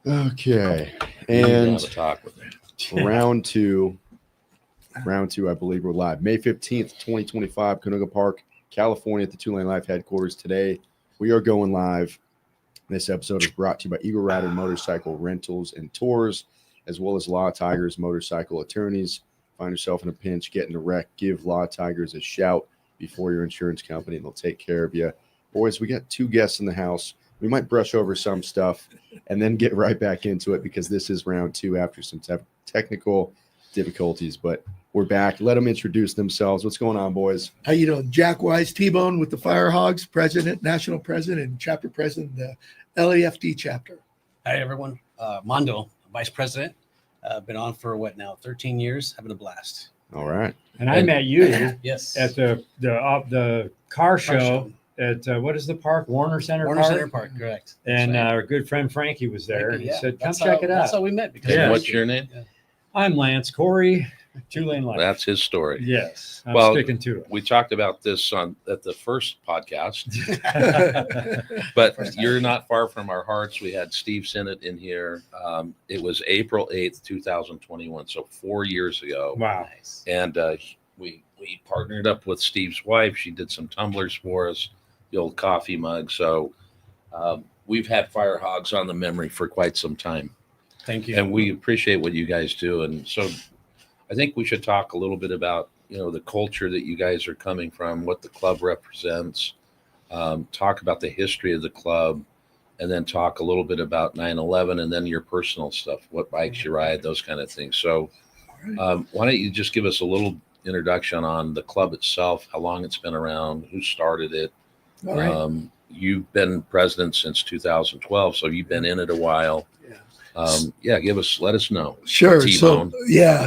Okay, and talk with me. round two, I believe we're live. May 15th, 2025, Canoga Park, California, at the 2LaneLIVE headquarters. Today, we are going live. This episode is brought to you by Eagle Rider Motorcycle Rentals and Tours, as well as Law Tigers Motorcycle Attorneys. Find yourself in a pinch, get in a wreck, give Law Tigers a shout before your insurance company, and they'll take care of you. Boys, we got two guests in the house. We might brush over some stuff and then get right back into it because this is round two after some technical difficulties. But we're back. Let them introduce themselves. What's going on, boys? How you doing? Jack Wise, T-Bone with the Fire Hogs, president, national president, and chapter president of the LAFD chapter. Hi, everyone. Mondo, vice president. Been on for 13 years, having a blast. All right. And I met you Yes. at the car show at what is the park? Warner Center Warner Park? Center Park, correct. And our good friend Frankie was there. Frankie, and he said, come That's check it out. That's how we met. Because Yeah. What's your name? Yeah. I'm Lance Corey, 2LaneLIVE. That's his story. Yes. I'm Well, sticking to it. We talked about this at the first podcast, but you're not far from our hearts. We had Steve Sinnott in here. It was April 8th, 2021, so 4 years ago. Wow. Nice. And we partnered up with Steve's wife. She did some tumblers for us, the old coffee mug. So we've had Fire Hogs on the memory for quite some time. Thank you. And we appreciate what you guys do. And so I think we should talk a little bit about, the culture that you guys are coming from, what the club represents, talk about the history of the club, and then talk a little bit about 9/11 and then your personal stuff, what bikes you ride, those kind of things. So why don't you just give us a little introduction on the club itself, how long it's been around, who started it. All right. You've been president since 2012, so you've been in it a while. Let us know. Sure. T-Bone.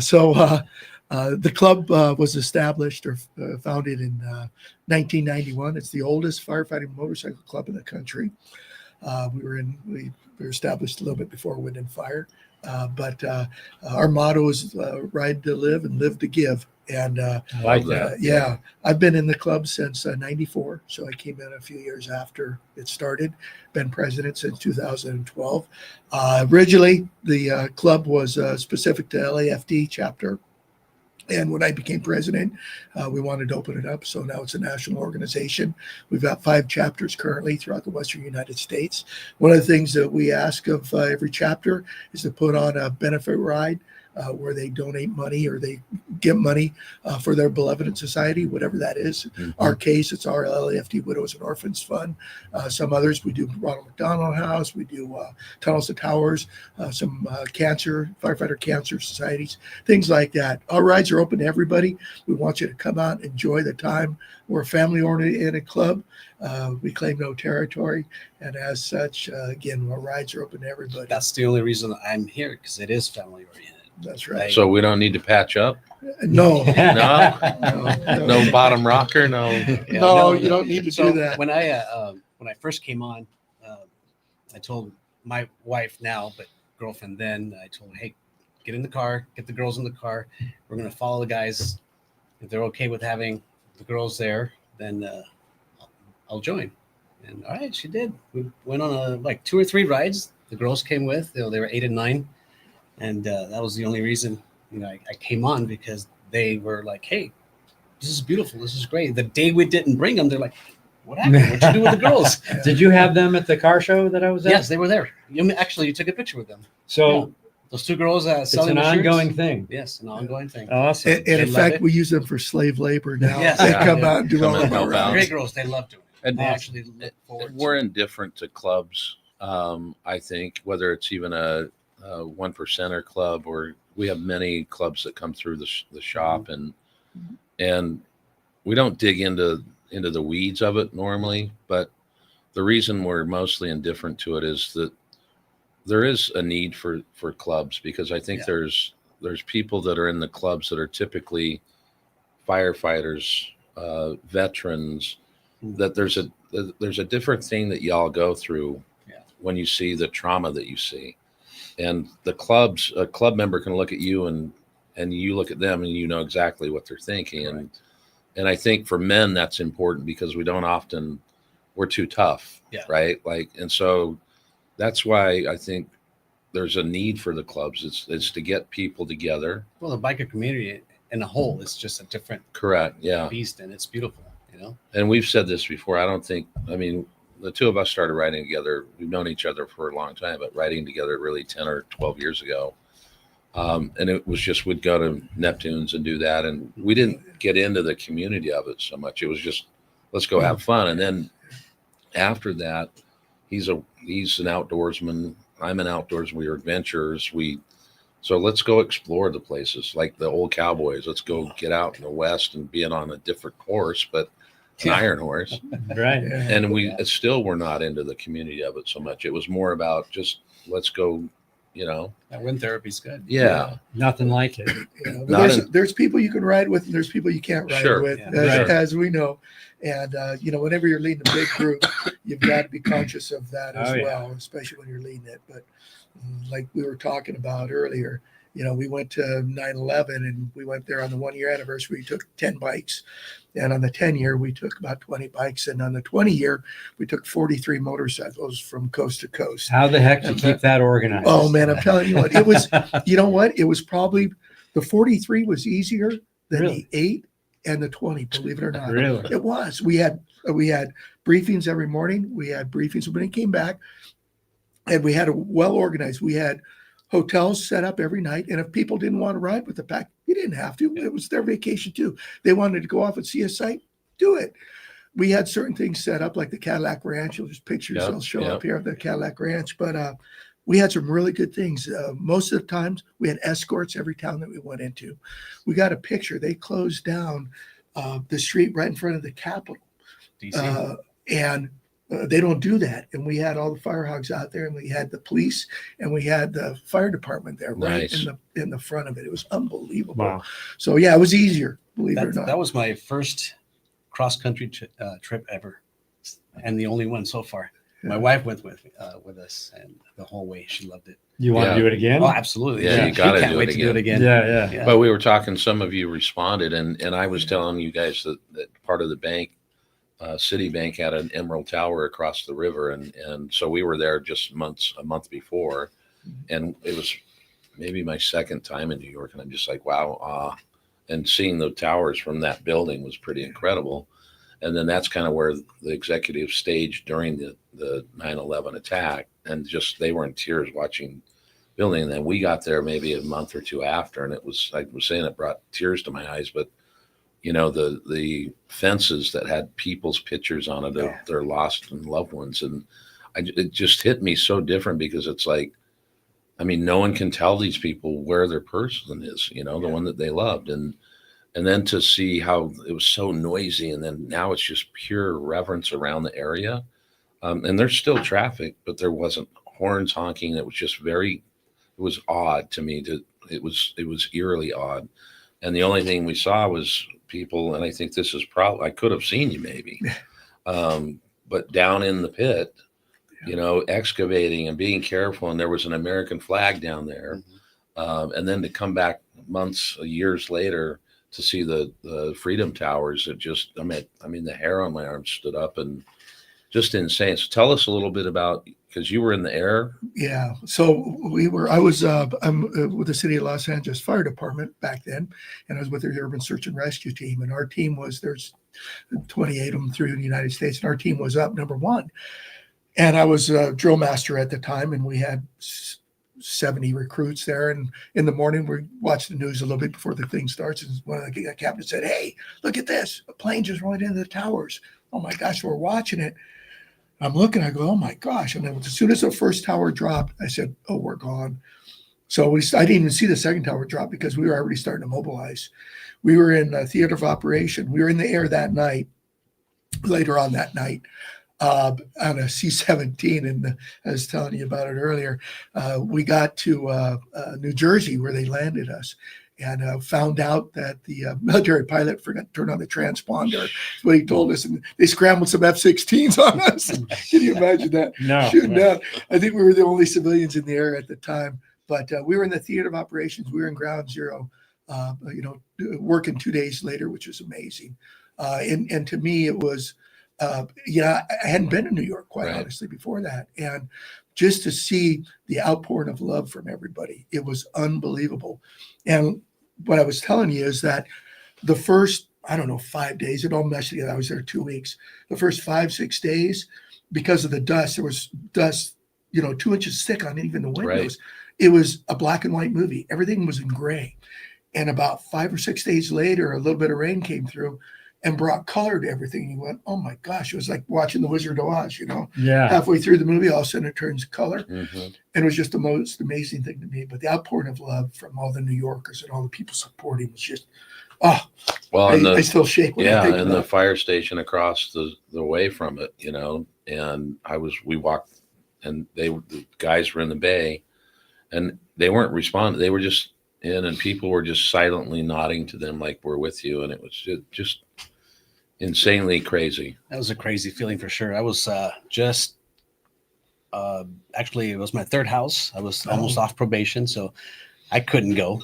So the club was established or founded in 1991. It's the oldest firefighting motorcycle club in the country. We were established a little bit before Wind and Fire, but our motto is ride to live and live to give. And I like that. I've been in the club since 94. So I came in a few years after it started, been president since 2012. Originally, the club was specific to LAFD chapter. And when I became president, we wanted to open it up. So now it's a national organization. We've got 5 chapters currently throughout the Western United States. One of the things that we ask of every chapter is to put on a benefit ride where they donate money or they get money for their benevolent society, whatever that is. Mm-hmm. Our case, it's our LAFD Widows and Orphans Fund. Some others, we do Ronald McDonald House, we do Tunnels to Towers, some firefighter cancer societies, things like that. Our rides are open to everybody. We want you to come out and enjoy the time. We're a family-oriented club. We claim no territory. And as such, again, our rides are open to everybody. That's the only reason I'm here, because it is family oriented. That's right. So we don't need to patch up? No. No bottom rocker? No. No, you don't need to do that. When I first came on, I told my wife now, but girlfriend then, I told her, hey, get in the car, get the girls in the car. We're going to follow the guys. If they're okay with having the girls there, then I'll join. And all right, she did. We went on 2 or 3 rides. The girls came with, they were 8 and 9. And that was the only reason, I came on, because they were like, hey, this is beautiful. This is great. The day we didn't bring them, they're like, what happened? What'd you do with the girls? Did you have them at the car show that I was at? Yes, they were there. You took a picture with them. So those 2 girls it's selling an the shirts. ongoing thing. Yes, an ongoing thing. Awesome. And in love fact, it. we use them for slave labor now. Yes. They Yeah. come out and do Come all and of our help out. rides. Great girls. They love doing it. And They actually look forward we're to it. indifferent to clubs. I think whether it's even a 1%er club, or we have many clubs that come through the shop, and we don't dig into the weeds of it normally. But the reason we're mostly indifferent to it is that there is a need for clubs, because I think there's people that are in the clubs that are typically firefighters, veterans, that there's a different thing that y'all go through when you see the trauma that you see. And a club member can look at you and you look at them and you know exactly what they're thinking. Right. And I think for men, that's important, because we're too tough. Yeah. Right. And so that's why I think there's a need for the clubs. It's to get people together. Well, the biker community in a whole is just a different Correct. Yeah. beast, and it's beautiful, you know. And we've said this before. I mean, the two of us started riding together. We've known each other for a long time, but riding together really 10 or 12 years ago. And it was just, we'd go to Neptune's and do that. And we didn't get into the community of it so much. It was just, let's go have fun. And then after that, he's an outdoorsman. I'm an outdoorsman. We are adventurers. So let's go explore the places like the old cowboys. Let's go get out in the West and being on a different horse, but an iron horse. Right. And we're not into the community of it so much. It was more about just, let's go, you know. That wind therapy's good. Yeah. Nothing like it. There's people you can ride with, and there's people you can't ride Sure. with, Yeah. as we know. And whenever you're leading a big group, you've got to be conscious of that as well, especially when you're leading it. But like we were talking about earlier, we went to 9/11, and we went there on the 1-year anniversary. We took 10 bikes, and on the 10-year, we took about 20 bikes, and on the 20-year, we took 43 motorcycles from coast to coast. How the heck do you keep that organized? Oh man, I'm telling you what, it was. You know what? It was probably the 43 was easier than Really? the 8 and the 20. Believe it or not, Really? it was. We had briefings every morning. We had briefings when it came back, and we had it well organized. We had hotels set up every night, and if people didn't want to ride with the pack, you didn't have to. It was their vacation too. They wanted to go off and see a site, do it. We had certain things set up like the Cadillac Ranch. There's pictures that'll show up here of the Cadillac Ranch, but we had some really good things. Most of the times we had escorts every town that we went into. We got a picture. They closed down the street right in front of the Capitol. DC. And they don't do that. And we had all the Fire Hogs out there, and we had the police, and we had the fire department there right in the front of it. It was unbelievable. Wow. So yeah, it was easier, believe it or not. That was my first cross-country trip ever, and the only one so far. My wife went with us, and the whole way she loved it. You want to do it again? Oh, absolutely. Yeah, you gotta can't do wait it to do it again. Yeah. But we were talking, some of you responded, and I was telling you guys that part of the bank, Citibank, had an Emerald Tower across the river, and so we were there just a month before, and it was maybe my second time in New York, and I'm just like, wow, and seeing the towers from that building was pretty incredible. And then that's kind of where the executive staged during the 9/11 attack, and just they were in tears watching building. And then we got there maybe a month or two after, and it was, I was saying, it brought tears to my eyes. But the fences that had people's pictures on it of their lost and loved ones, and it just hit me so different, because it's like, I mean, no one can tell these people where their person is, the one that they loved. And then to see how it was so noisy, and then now it's just pure reverence around the area. And there's still traffic, but there wasn't horns honking. It was just it was odd to me. It was eerily odd. And the only thing we saw was people, and I think this is probably, I could have seen you maybe, but down in the pit, excavating and being careful. And there was an American flag down there. And then to come back years later, to see the Freedom Towers, it just, I mean, the hair on my arm stood up, and just insane. So tell us a little bit about, because you were in the air. Yeah. So I'm with the City of Los Angeles Fire Department back then, and I was with the Urban Search and Rescue team. And our team there's 28 of them through the United States, and our team was up number 1. And I was a drill master at the time, and we had 70 recruits there. And in the morning, we watched the news a little bit before the thing starts. And one of the captains said, "Hey, look at this. A plane just rolled into the towers." Oh my gosh, we're watching it. I'm looking, I go, oh my gosh. And then as soon as the first tower dropped, I said, oh, we're gone. So I didn't even see the second tower drop, because we were already starting to mobilize. We were in a theater of operation. We were in the air that night, later on that night, on a C-17. And I was telling you about it earlier. We got to New Jersey, where they landed us, and found out that the military pilot forgot to turn on the transponder. That's what he told us. And they scrambled some F-16s on us. Can you imagine that? No. Shooting down. I think we were the only civilians in the air at the time. But we were in the theater of operations. We were in ground zero, working 2 days later, which was amazing. And to me, it was I hadn't been to New York, quite Right. honestly, before that. And just to see the outpouring of love from everybody, it was unbelievable. And what I was telling you is that the first, I don't know, 5 days, it all meshed together. I was there 2 weeks. The first 5-6 days, because of the dust, there was dust, 2 inches thick on even the windows. It was a black and white movie. Everything was in gray. And about 5 or 6 days later, a little bit of rain came through and brought color to everything. You went, oh my gosh, it was like watching The Wizard of Oz, Yeah. halfway through the movie, all of a sudden it turns color. Mhm. And it was just the most amazing thing to me. But the outpouring of love from all the New Yorkers and all the people supporting was just, Well, I still shake when I think and about the it. fire station across the way from it, and we walked, and the guys were in the bay, and they weren't responding. They were just in, and people were just silently nodding to them like, we're with you. And it was just insanely crazy. That was a crazy feeling for sure. I was actually, it was my third house. I was almost off probation, so I couldn't go.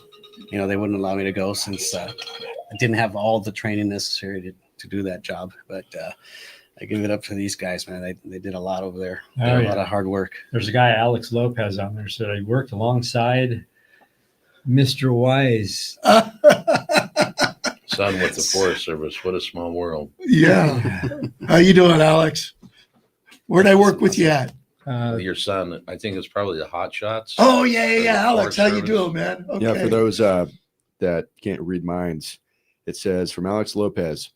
They wouldn't allow me to go since I didn't have all the training necessary to do that job. But I give it up to these guys, man. They did a lot over there. They did a lot of hard work. There's a guy, Alex Lopez, on there, said I worked alongside Mr. Wise. Son with the Forest Service. What a small world. Yeah. How you doing, Alex? Where'd I work with you at? Your son, I think it's probably the Hot Shots. Oh, yeah. Alex, Forest how you Service. doing, man? Okay. Yeah, for those that can't read minds, it says from Alex Lopez,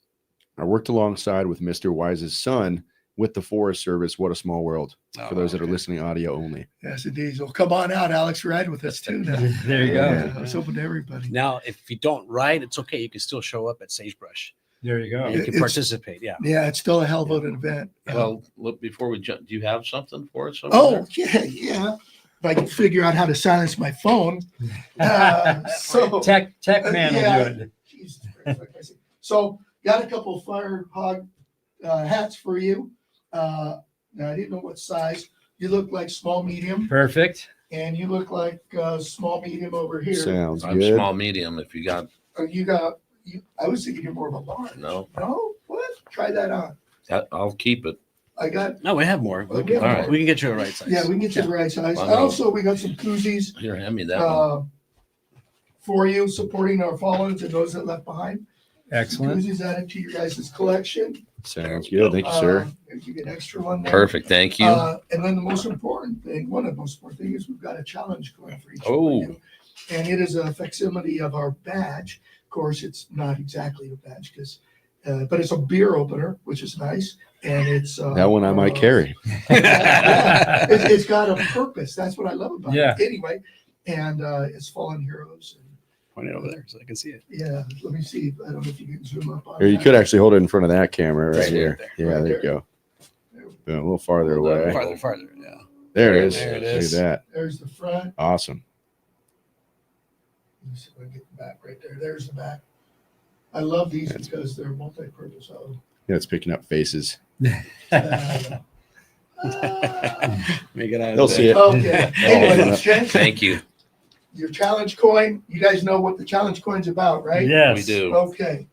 I worked alongside with Mr. Wise's son with the Forest Service. What a small world. For those that are listening audio only. Yes, indeed. Well, come on out, Alex. Ride with us too now. There you go. Yeah, I was open to everybody. Now, if you don't ride, it's okay. You can still show up at Sagebrush. There you go. You can It's- participate. Yeah. Yeah, it's still a hell of an event. Well, look, before we jump, do you have something for us? Over Oh, there? yeah. If I can figure out how to silence my phone. So, Tech man yeah. will do it. Jesus Christ, like I said. So, got a couple of Fire Hog hats for you. Now, I didn't know what size. You look like small, medium, Perfect. and you look like small, medium over here. Sounds I'm good. small, medium. If you got, I was thinking you're more of a large. no, No? What? Try that on. I'll keep it. I got, No, we have more. Oh, we have more. We can get you a right size. yeah, we can get you the right size. Wow. Also, we got some koozies Here, hand me that one. for you, supporting our fallen and those that left behind. Excellent. Koozies added to your guys' collection. Sounds good. Thank you, sir. If you get an extra one there. Perfect. Thank you. And then the most important thing, one of the most important things, we've got a challenge going for each one Oh. of you. And it is a facsimile of our badge. Of course, it's not exactly a badge because, but it's a beer opener, which is nice. And it's That one I might carry. it's got a purpose. That's what I love about Yeah. it. Anyway, and it's Fallen Heroes. And, Point it over there so I can see it. yeah, let me see. I don't know if you can zoom up on Or you that. could actually hold it in front of that camera right Right here. there. Yeah, Right there you go. There. Boom, a little farther Well done. away. Farther. Yeah. There it is. There it Look is. at that. There's the front. Awesome. Let me see if I can get the back right there. There's the back. I love these That's- because they're multi-purpose. Yeah, it's picking up faces. Ah. Make it out. They'll see it. Okay. Anyway, Jen, Thank you. your challenge coin. You guys know what the challenge coin's about, right? Yes. We do. Okay.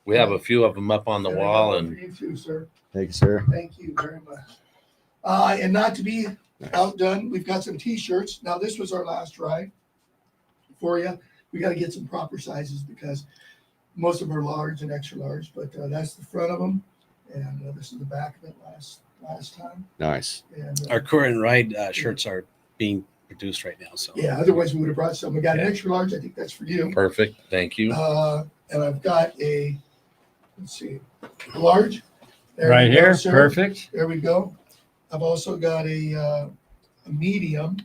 We have a few of them up on the There we wall, go. and For you too, sir. Thank you, sir. Thank you very much. And not to be outdone, we've got some T-shirts. Now, this was our last ride for you. We got to get some proper sizes because most of them are large and extra large. But that's the front of them, and this is the back of it. Last time. Nice. And Our current ride shirts are being produced right now. So yeah, otherwise we would have brought some. We got an Yeah. extra large. I think that's for you. perfect. Thank you. And I've got a, let's see, large. There Right you go, here. sir. Perfect. There we go. I've also got a medium,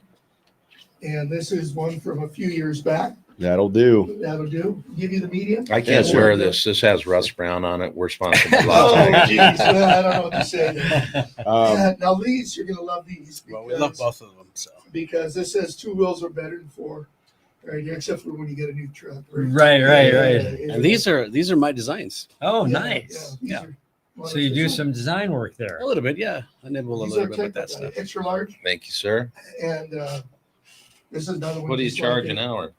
and this is one from a few years back. That'll do. That'll do. Give you the medium. I can't Yeah, wear sure. this. This has Russ Brown on it. We're sponsored by Oh, LAFD. geez. Well, I don't know what to say there. Um, Yeah, now these, you're gonna love these well, we love because, both of them. So because this says 2 wheels are better than 4, right here, except for when you get a new truck. Right. and these are my designs. Oh, Yeah, nice. these Yeah. are So you do wonderful. some design work there. A little bit, yeah. I nibble a These little are bit with that type, stuff. extra large, Thank you, sir. and this is another one. What do you just like charge it. an hour?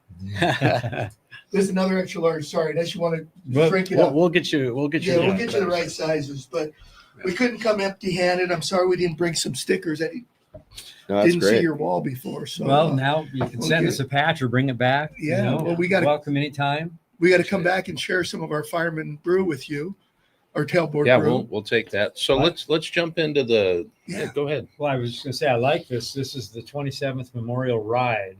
This is another extra large. Sorry, unless you want to Well, shrink it up. we'll get you. We'll get you. Yeah, we'll get you the right sizes, but We couldn't come empty-handed. I'm sorry we didn't bring some stickers. I No, that's didn't see great. your wall before. So Well, now you can send okay. us a patch or bring it back. Yeah, well, we gotta- welcome anytime. we got to come back and share some of our fireman brew with you, our tailboard Yeah, brew. we'll take that. So Right. let's jump into the. Yeah. Yeah, go ahead. Well, I was going to say I like this. This is the 27th Memorial Ride,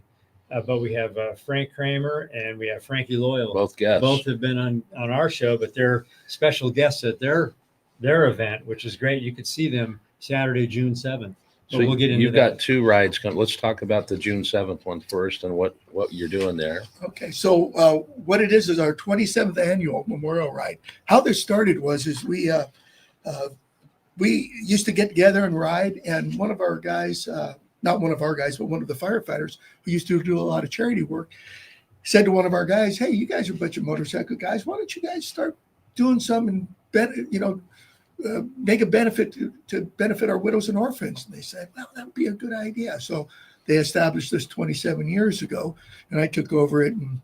but we have Frank Kramer and we have Frankie Loyal. Both guests. Both have been on our show, but they're special guests at their event, which is great. You could see them Saturday, June 7th. So But we'll get into you've that. got two rides coming. Let's talk about the June 7th one first and what you're doing there. Okay, so what it is our 27th annual Memorial Ride. How this started was we used to get together and ride, and one of our guys, not one of our guys, but one of the firefighters who used to do a lot of charity work, said to one of our guys, "Hey, you guys are a bunch of motorcycle guys. Why don't you guys start doing some and make a benefit to benefit our widows and orphans?" And they said, "Well, that would be a good idea." So they established this 27 years ago, and I took over it in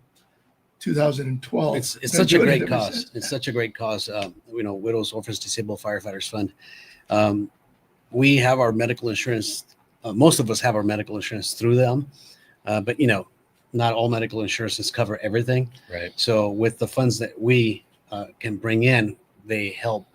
2012. It's Been such a doing it great ever cause. since. It's such a great cause. Widows, Orphans, Disabled Firefighters Fund. We have our medical insurance. Most of us have our medical insurance through them, but not all medical insurances cover everything. Right. So with the funds that we can bring in, they help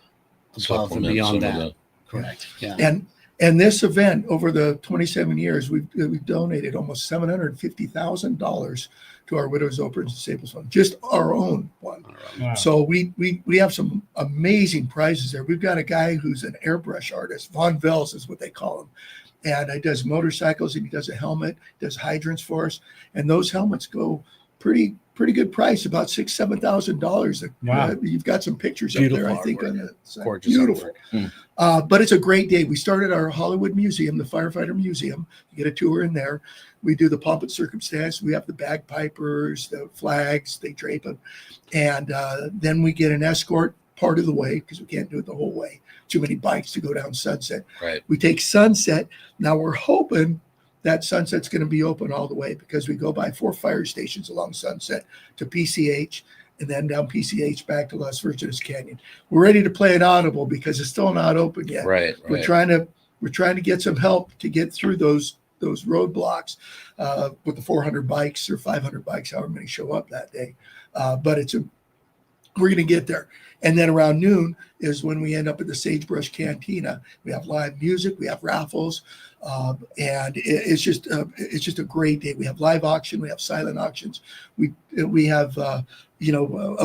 above and Supplement beyond some of that. Correct. Yeah. And this event over the 27 years, we've donated almost $750,000 to our Widows, Orphans, Disabled Fund, just our own one. Wow. So we have some amazing prizes there. We've got a guy who's an airbrush artist. Von Vels is what they call him. And he does motorcycles and he does a helmet, does hydrants for us. And those helmets go pretty good price, about $6,000-7,000. Wow. You've got some pictures Beautiful up there, I think. artwork. On the side. Gorgeous Beautiful. artwork. But it's a great day. We started our Hollywood Museum, the Firefighter Museum. You get a tour in there. We do the pomp and circumstance. We have the bagpipers, the flags, they drape them. And then we get an escort part of the way because we can't do it the whole way. Too many bikes to go down Sunset. Right. We take Sunset. Now we're hoping that Sunset's going to be open all the way because we go by 4 fire stations along Sunset to PCH and then down PCH back to Las Virgenes Canyon. We're ready to play an audible because it's still not open yet. Right. We're trying to get some help to get through those roadblocks with the 400 bikes or 500 bikes, however many show up that day. But we're going to get there. And then around noon is when we end up at the Sagebrush Cantina. We have live music, we have raffles, and it's just a great day. We have live auction, we have silent auctions. We have a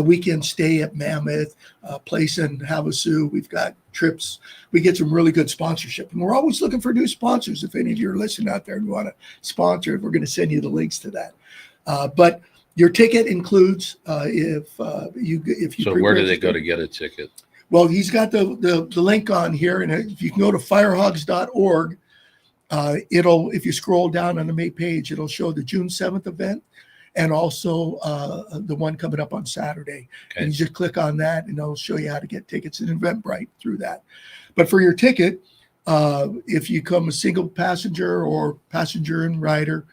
weekend stay at Mammoth, a place in Havasu. We've got trips. We get some really good sponsorship, and we're always looking for new sponsors. If any of you are listening out there and want to sponsor, we're going to send you the links to that. But your ticket includes if you So where do they pre-register- go to get a ticket? Well, he's got the link on here, and if you can go to firehogs.org, if you scroll down on the main page, it'll show the June 7th event and also the one coming up on Saturday. Okay. And you just click on that, and it'll show you how to get tickets in Eventbrite through that. But for your ticket, if you come a single passenger or passenger and rider,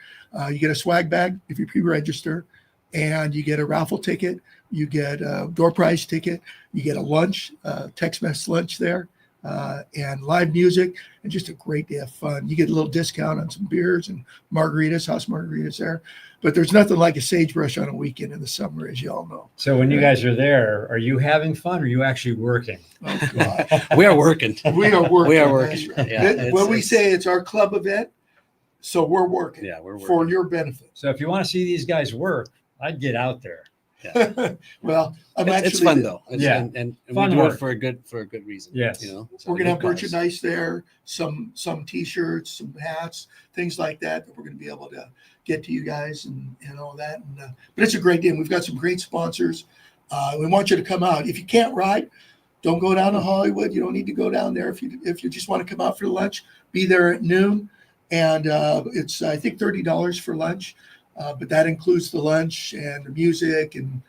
you get a swag bag if you pre-register, and you get a raffle ticket. You get a door prize ticket. You get a lunch, Tex-Mex lunch there, and live music, and just a great day of fun. You get a little discount on some beers and margaritas, house margaritas there. But there's nothing like a sagebrush on a weekend in the summer, as you all know. So when you guys are there, are you having fun or are you actually working? Oh, God. We are working. We are working. We are That's working. right. Yeah, When we say it's our club event, so we're working. Yeah, we're working. for your benefit. So if you want to see these guys work, I'd get out there. Well, It's fun though. Yeah. And we Fun do work. it for a good reason. Yes. It's We're a gonna have good cause. merchandise there, some T-shirts, some hats, things like that we're gonna be able to get to you guys and all that. And, but it's a great day. And we've got some great sponsors. We want you to come out. If you can't ride, don't go down to Hollywood. You don't need to go down there. If you just want to come out for lunch, be there at noon. And it's I think $30 for lunch, but that includes the lunch and the music and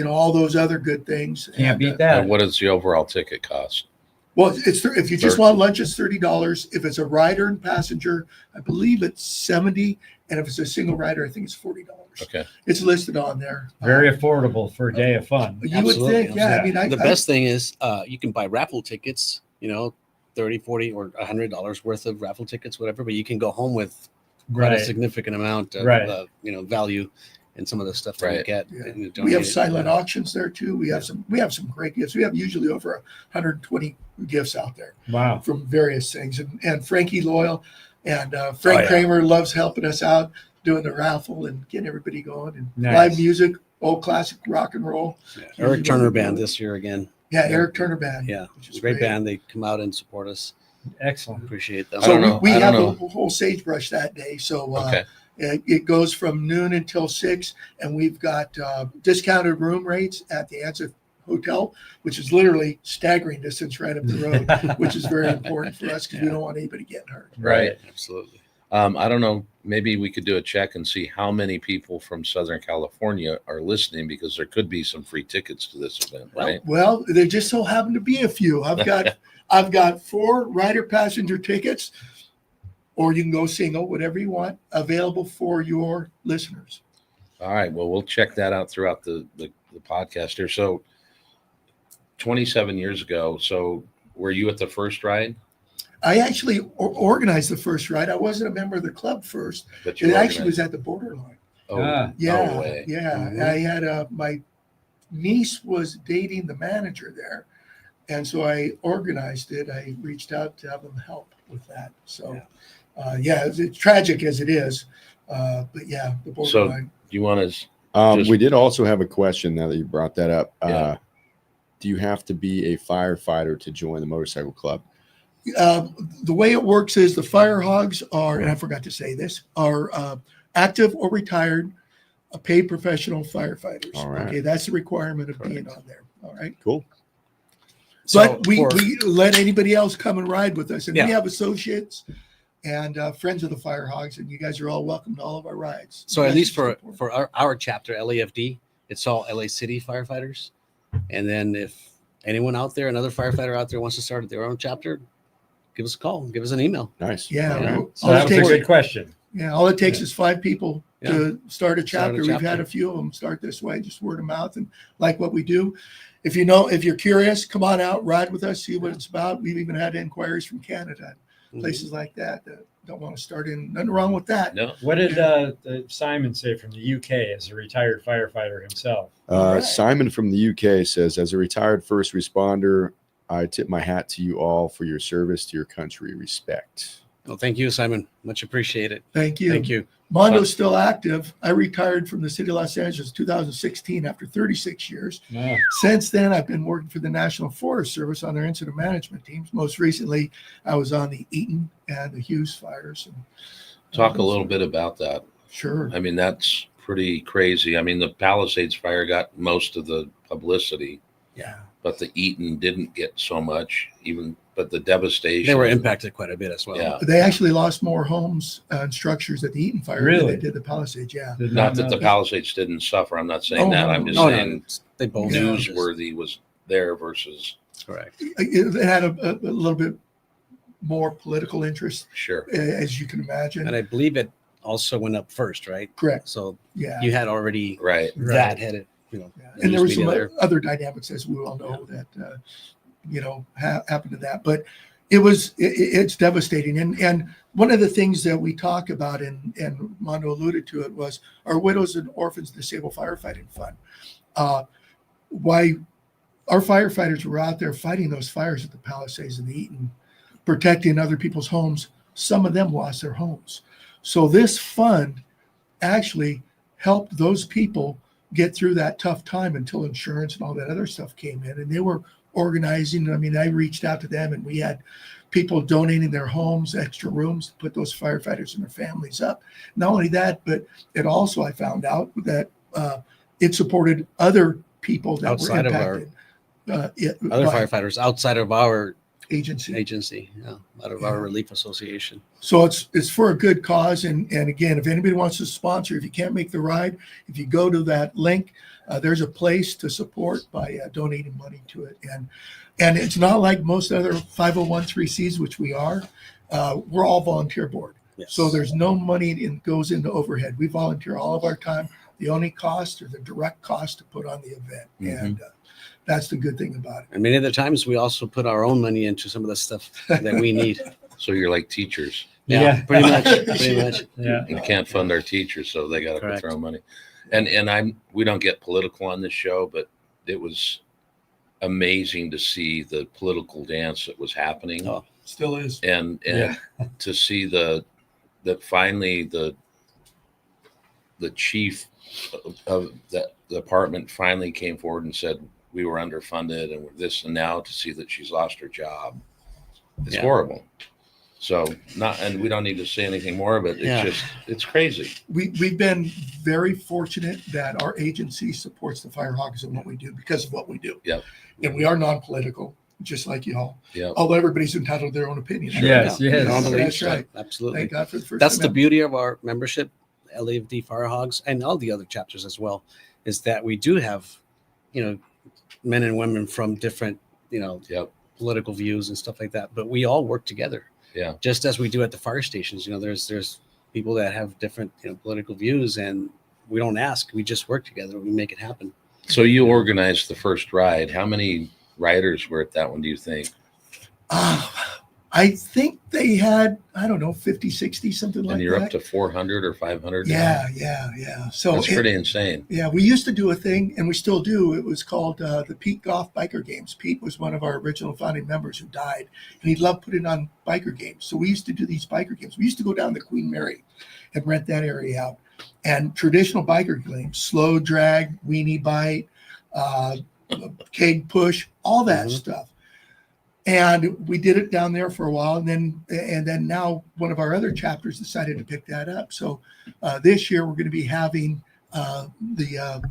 all those other good things. Can't And, beat that. And what does the overall ticket cost? Well, it's if you just 30. want lunch, it's $30. If it's a rider and passenger, I believe it's $70, and if it's a single rider, I think it's $40. Okay. It's listed on there. Very affordable for a day of fun. You would Absolutely, think, yeah. I mean, The best thing is you can buy raffle tickets $30, $40, or $100 worth of raffle tickets, whatever, but you can go home with quite a Right. significant amount of value in some of the stuff that we Right. get. Yeah. and We donate have it. silent auctions there too. We have some great gifts. We have usually over 120 gifts out there Wow. from various things. And Frankie Loyal and Frank yeah. Kramer loves helping us out doing the raffle and getting everybody going, and Nice. live music, old classic rock and roll. Yeah. Usually Eric Turner what we Band do. this year again. Yeah, Eric Turner Band. Yeah, which it's is a great band. They come out and support us. Excellent. Appreciate them. I don't So know. we I have don't the whole sagebrush that day. So Okay. it goes from noon until 6, and we've got discounted room rates at the Anza Hotel, which is literally staggering distance right up the road, which is very important for us because we don't want anybody getting hurt. Right. Absolutely. I don't know. Maybe we could do a check and see how many people from Southern California are listening, because there could be some free tickets to this event, right? Well, there just so happen to be a few. I've got 4 rider passenger tickets, or you can go single, whatever you want, available for your listeners. All right. Well, we'll check that out throughout the podcast here. So 27 years ago. So were you at the first ride? I actually organized the first ride. I wasn't a member of the club first. But It actually organized- was at the borderline. Oh, Yeah, no way. yeah. Mhm. I had my niece was dating the manager there, and so I organized it. I reached out to have them help with that. So, it's tragic as it is, but yeah, the borderline. Do you want to? Just- We did also have a question now that you brought that up. Yeah. Do you have to be a firefighter to join the motorcycle club? The way it works is the Fire Hogs are, and I forgot to say this, are active or retired, paid professional firefighters. All right. Okay, that's the requirement of being on there. All right. Cool. But So we for- let anybody else come and ride with us. And we Yeah. have associates and friends of the Fire Hogs, and you guys are all welcome to all of our rides. So at That's least what's for important. our chapter, LAFD, it's all LA City firefighters. And then if anyone out there, another firefighter out there wants to start their own chapter, give us a call, give us an email. Nice. Yeah. All right. all So that it was a takes- good question. Yeah, all it takes is 5 people to start a chapter. We've had chapter. a few of them start this way, just word of mouth, and like what we do. If you're curious, come on out, ride with us, see what it's about. We've even had inquiries from Canada, places like that don't want to start in. Nothing wrong with that. No. What did Simon say from the UK as a retired firefighter himself? All right. Simon from the UK says, as a retired first responder, I tip my hat to you all for your service to your country. Respect. Well, thank you, Simon. Much appreciated. Thank you. Thank you. Mondo's still active. I retired from the city of Los Angeles 2016 after 36 years. Yeah. Since then, I've been working for the National Forest Service on their incident management teams. Most recently, I was on the Eaton and the Hughes fires. And, Talk a little bit about that. Sure. I mean, that's pretty crazy. I mean, the Palisades fire got most of the publicity, Yeah. but the Eaton didn't get so much, but the devastation. They were impacted quite a bit as well. Yeah. They actually lost more homes and structures at the Eaton fire Really? than they did the Palisades. Yeah. Did Not that know the Palisades didn't suffer. I'm not saying Oh, that. no, I'm just no, saying they both newsworthy was there versus correct. It had a little bit more political interest, sure. as you can imagine. And I believe it also went up first, right? Correct. So Yeah. you had already Right. that headed, Yeah. And there was news some media other dynamics, as we all know, that happened to that. But it's devastating. And one of the things that we talk about, and Mondo alluded to it, was our Widows and Orphans Disabled Firefighting Fund. Why our firefighters were out there fighting those fires at the Palisades and the Eaton, protecting other people's homes. Some of them lost their homes. So this fund actually helped those people get through that tough time until insurance and all that other stuff came in, and they were organizing. I mean, I reached out to them, and we had people donating their homes, extra rooms to put those firefighters and their families up. Not only that, but it also, I found out that it supported other people that Outside were of our- impacted. other by firefighters outside of our agency. agency, out of our relief association. So it's for a good cause. And again, if anybody wants to sponsor, if you can't make the ride, if you go to that link, there's a place to support by donating money to it. And it's not like most other 501(c)(3)s, which we are. We're all volunteer board. Yes. So there's no money goes into overhead. We volunteer all of our time. The only cost or the direct cost to put on the event. Mhm. And That's the good thing about it. And many of the times we also put our own money into some of the stuff that we need. So you're like teachers. Yeah, pretty much. Pretty much. Yeah. We can't fund our teachers, so they got to Correct. throw money. And we don't get political on this show, but it was amazing to see the political dance that was happening. Oh. Still is. And to see that finally the chief of that department finally came forward and said we were underfunded and this, and now to see that she's lost her job, it's horrible. So and we don't need to say anything more, but it's crazy. We've been very fortunate that our agency supports the Fire Hogs and what we do because of what we do. Yep. And we are non-political, just like y'all. Yeah. Although everybody's entitled to their own opinion. Yes, yes. Normally, That's right. Absolutely. Thank God for the First That's the Amendment. beauty of our membership, LAFD Fire Hogs, and all the other chapters as well, is that we do have, men and women from different, political views and stuff like that, but we all work together. Yeah. Just as we do at the fire stations, there's people that have different, political views, and we don't ask, we just work together. We make it happen. So you organized the first ride. How many riders were at that one, do you think? I think they had, 50, 60, something like that. And you're up to 400 or 500 now? Yeah. So That's pretty insane. Yeah, we used to do a thing, and we still do. It was called the Pete Goff Biker Games. Pete was one of our original founding members who died, and he loved putting on biker games. So we used to do these biker games. We used to go down to Queen Mary and rent that area out. And traditional biker games, slow drag, weenie bite, keg push, all that stuff. And we did it down there for a while, and then now one of our other chapters decided to pick that up. So this year we're going to be having the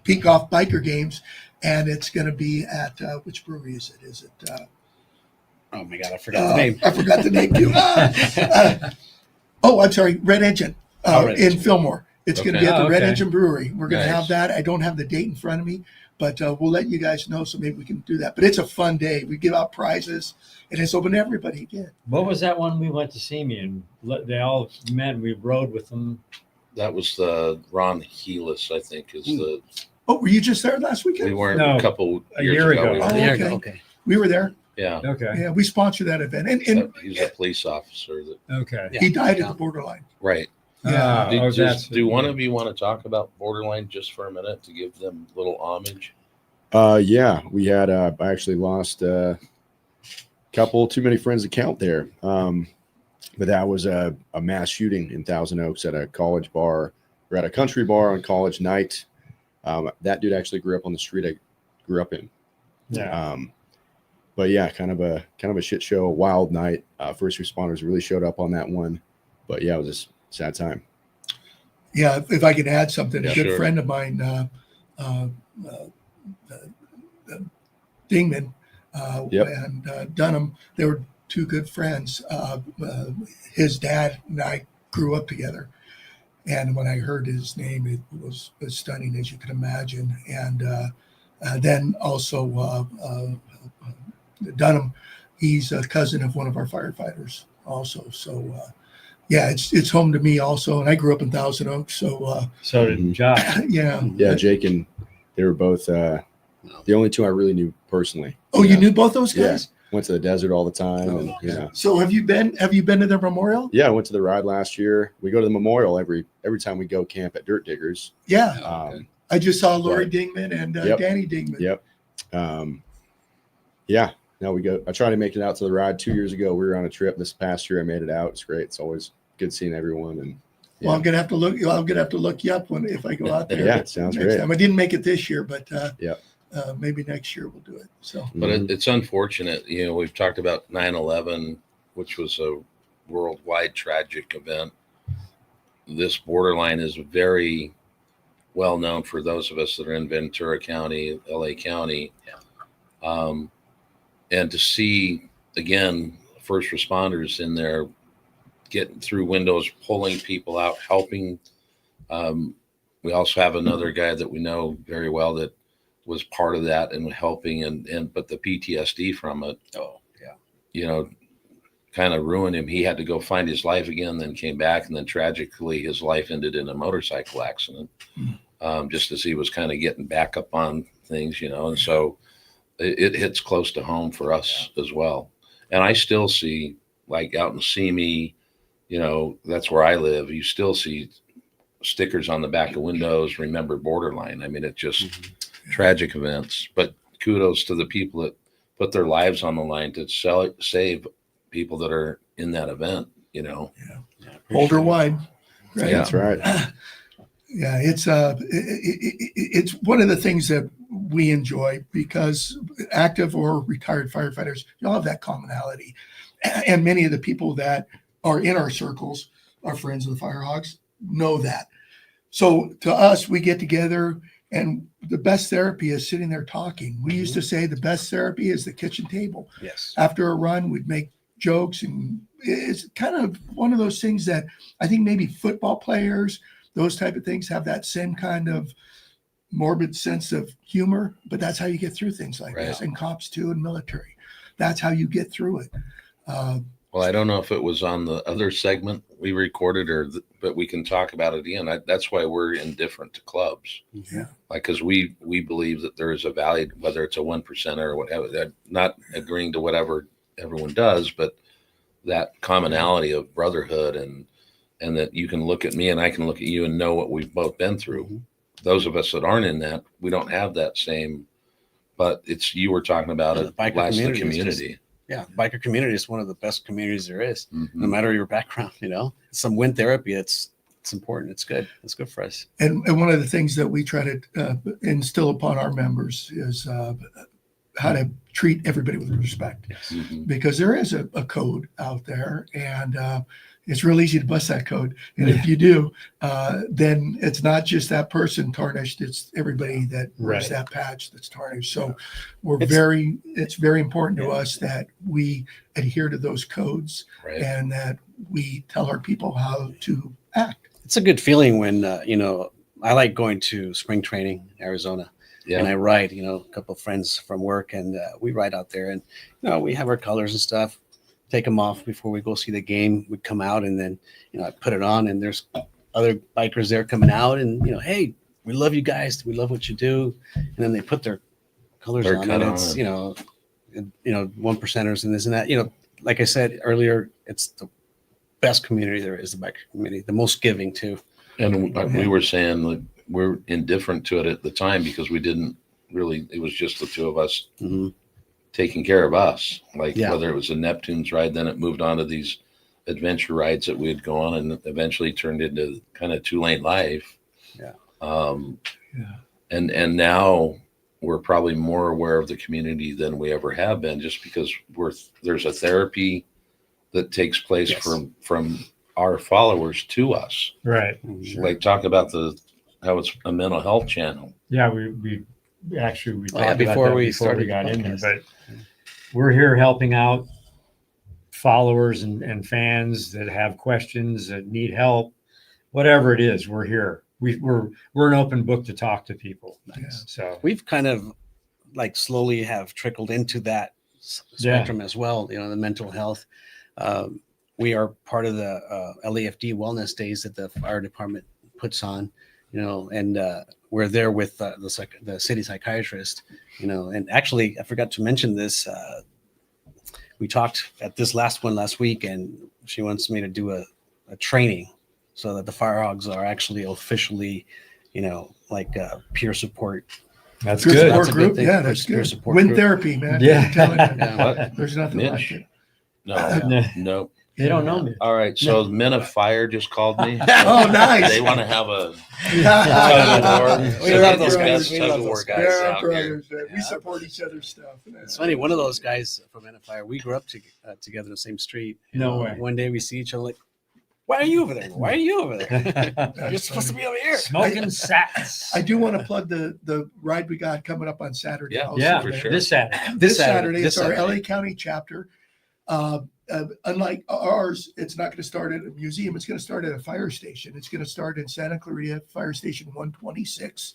Peak Off Biker Games, and it's going to be at which brewery is it? Is it? Oh my God, I forgot the name. I forgot the name too. I'm sorry, Red Engine Red in Engine. Fillmore. It's going to be at the Red Engine Brewery. We're going to have Nice. that. I don't have the date in front of me, but we'll let you guys know, so maybe we can do that. But it's a fun day. We give out prizes, and it's open to everybody again. What was that one we went to see me and they all met and we rode with them? That was the Ron Heelis, I think, is the. Oh, were you just there last weekend? We weren't No, a couple a years year ago. we Oh, were. There okay. you go. Okay. We were there. Yeah. Okay. Yeah, we sponsored that event, and He was a police officer. Okay. Yeah. he died at the borderline. Right. Yeah. Do one of you want to talk about Borderline just for a minute to give them a little homage? Yeah, we had I actually lost a couple too many friends to count there. But that was a mass shooting in Thousand Oaks at a college bar, or at a country bar on college night. That dude actually grew up on the street I grew up in. Yeah. But yeah, kind of a shit show, a wild night. First responders really showed up on that one. But yeah, it was a sad time. Yeah, if I can add something, a Yeah, good sure. friend of mine, Dingman Yep. and Dunham, they were two good friends. His dad and I grew up together. And when I heard his name, it was stunning, as you can imagine. And then also Dunham, he's a cousin of one of our firefighters also. So, yeah, it's home to me also. And I grew up in Thousand Oaks. So, So did Josh. yeah. Yeah, Jake and they were both the only two I really knew personally. Oh, Yeah. you knew both those Yeah. guys? Went to the desert all the time. And, yeah. So have you been to their memorial? Yeah, I went to the ride last year. We go to the memorial every time we go camp at Dirt Diggers. Yeah. Okay. I just saw Lori Right. Dingman and Yep. Danny Dingman. Yep. Yeah. No, we go. I tried to make it out to the ride 2 years ago. We were on a trip. This past year, I made it out. It's great. It's always good seeing everyone. And Well, I'm gonna have to look you up if I go out there. yeah, it sounds next great. time. I didn't make it this year, but Yep. maybe next year we'll do it. So But Mhm. it's unfortunate. We've talked about 9/11, which was a worldwide tragic event. This borderline is very well known for those of us that are in Ventura County, LA County. And to see, again, first responders in there getting through windows, pulling people out, helping. We also have another guy that we know very well that was part of that and helping, but the PTSD from it, kind of ruined him. He had to go find his life again, then came back, and then tragically his life ended in a motorcycle accident. just as he was kind of getting back up on things, and so it hits close to home for us as well. And I still see, like out in Simi, that's where I live. You still see stickers on the back of windows, remember borderline. I mean, it's just tragic events, but kudos to the people that put their lives on the line to save people that are in that event, Older wine. Yeah, that's right. Yeah, it's one of the things that we enjoy because active or retired firefighters, you all have that commonality. And many of the people that are in our circles, our friends of the Fire Hogs, know that. So to us, we get together and the best therapy is sitting there talking. We used to say the best therapy is the kitchen table. Yes. After a run, we'd make jokes, and it's kind of one of those things that I think maybe football players, those type of things, have that same kind of morbid sense of humor, but that's how you get through things like this. And cops too, and military, that's how you get through it. Well, I don't know if it was on the other segment we recorded but we can talk about it again. That's why we're indifferent to clubs. Yeah. Like, because we believe that there is a value, whether it's a 1% or whatever, not agreeing to whatever everyone does, but that commonality of brotherhood and that you can look at me and I can look at you and know what we've both been through. Those of us that aren't in that, we don't have that same, but you were talking about it, the community. Biker community is one of the best communities there is, no matter your background. Some wind therapy, it's important. It's good. It's good for us. And one of the things that we try to instill upon our members is how to treat everybody with respect, because there is a code out there, and it's real easy to bust that code. And if you do, then it's not just that person tarnished, it's everybody that wears that patch that's tarnished. So it's very important to us that we adhere to those codes and that we tell our people how to act. It's a good feeling when, I like going to spring training in Arizona. Yeah. And I ride, a couple of friends from work, and we ride out there, and we have our colors and stuff, take them off before we go see the game. We come out, and then I put it on, and there's other bikers there coming out, and hey, we love you guys, we love what you do, and then they put their colors on, and it's 1%ers and this and that. Like I said earlier, it's the best community there is, the biker community, the most giving too. And we were saying that we're indifferent to it at the time because we didn't really, it was just the two of us taking care of us. Whether it was a Neptune's ride, then it moved on to these adventure rides that we'd go on, and eventually turned into kind of 2LaneLIVE. And now we're probably more aware of the community than we ever have been, just because there's a therapy that takes place from our followers to us. Right. Like, talk about how it's a mental health channel. Yeah, we talked about before that we before we started got the in there, podcast. but we're here helping out followers and fans that have questions, that need help, whatever it is. We're here. We're an open book to talk to people. So we've kind of slowly have trickled into that spectrum as well. The mental health. We are part of the LAFD Wellness Days that the fire department puts on, and we're there with the city psychiatrist, and actually I forgot to mention this. We talked at this last week, and she wants me to do a training so that the Fire Hogs are actually officially, peer support. that's Peer good. support That's a group. good thing. Yeah, that's Peer good. support Wind group. therapy, man. Yeah. I'm telling you. Yeah. There's nothing like it. No. They don't know me. All right. So the Men of Fire just called me. Oh, nice. They want to have a We love those guys. Best We love tug of those war guys. guys They're our out here. brothers, man. We support each other's stuff. It's funny. One of those guys from Men of Fire, we grew up together in the same street. No way. One day we see each other like, why are you over there? Why are you over there? You're supposed to be over here. Smoking sats. I do want to plug the ride we got coming up on Saturday. Yeah, also, Yeah, for man. sure. This Saturday. This Saturday, This it's our Saturday. LA County chapter. unlike ours, it's not going to start at a museum. It's going to start at a fire station. It's going to start in Santa Clarita, Fire Station 126.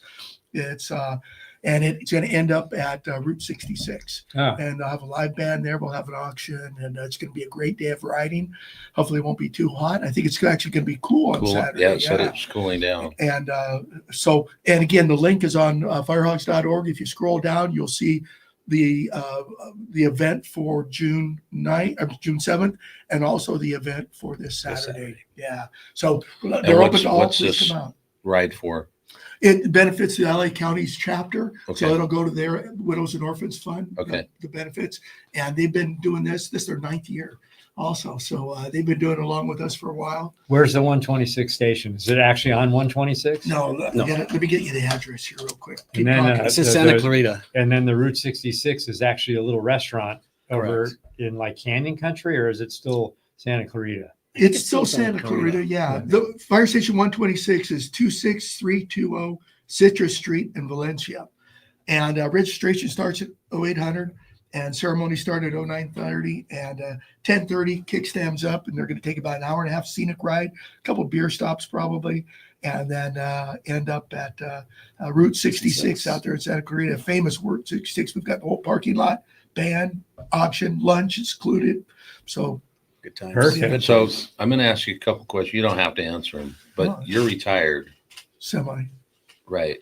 And it's going to end up at Route 66. Oh, And I'll have a live band there. We'll have an auction, and it's going to be a great day of riding. Hopefully, it won't be too hot. I think it's actually going to be cool on Saturday. Yeah, it said it's cooling down. And and again, the link is on firehogs.org. If you scroll down, you'll see the event for June 7th, and also the event for this Saturday. Yeah. So they're open to all. Please come out. Ride for? It benefits the LA County's chapter, Okay. so it'll go to their Widows and Orphans Fund. Okay. The benefits, and they've been doing this. This is their 9th year, also. So they've been doing it along with us for a while. where's the 126 station? Is it actually on 126? No, let me get you the address here real quick. And then, It's in Santa Clarita. And then the Route 66 is actually a little restaurant over Correct. in like Canyon Country, or is it still Santa Clarita? It's still Santa Clarita, yeah. The Fire Station 126 is 26320 Citrus Street in Valencia. And registration starts at 0800, and ceremony started at 0930, and 1030 kickstands up, and they're going to take about an hour and a half scenic ride, a couple beer stops probably, and then end up at Route 66 out there in Santa Clarita, famous Route 66. We've got the whole parking lot, band, auction, lunch is included. So Good times. Perfect. So I'm going to ask you a couple questions. You don't have to answer them, but No. you're retired, semi. right?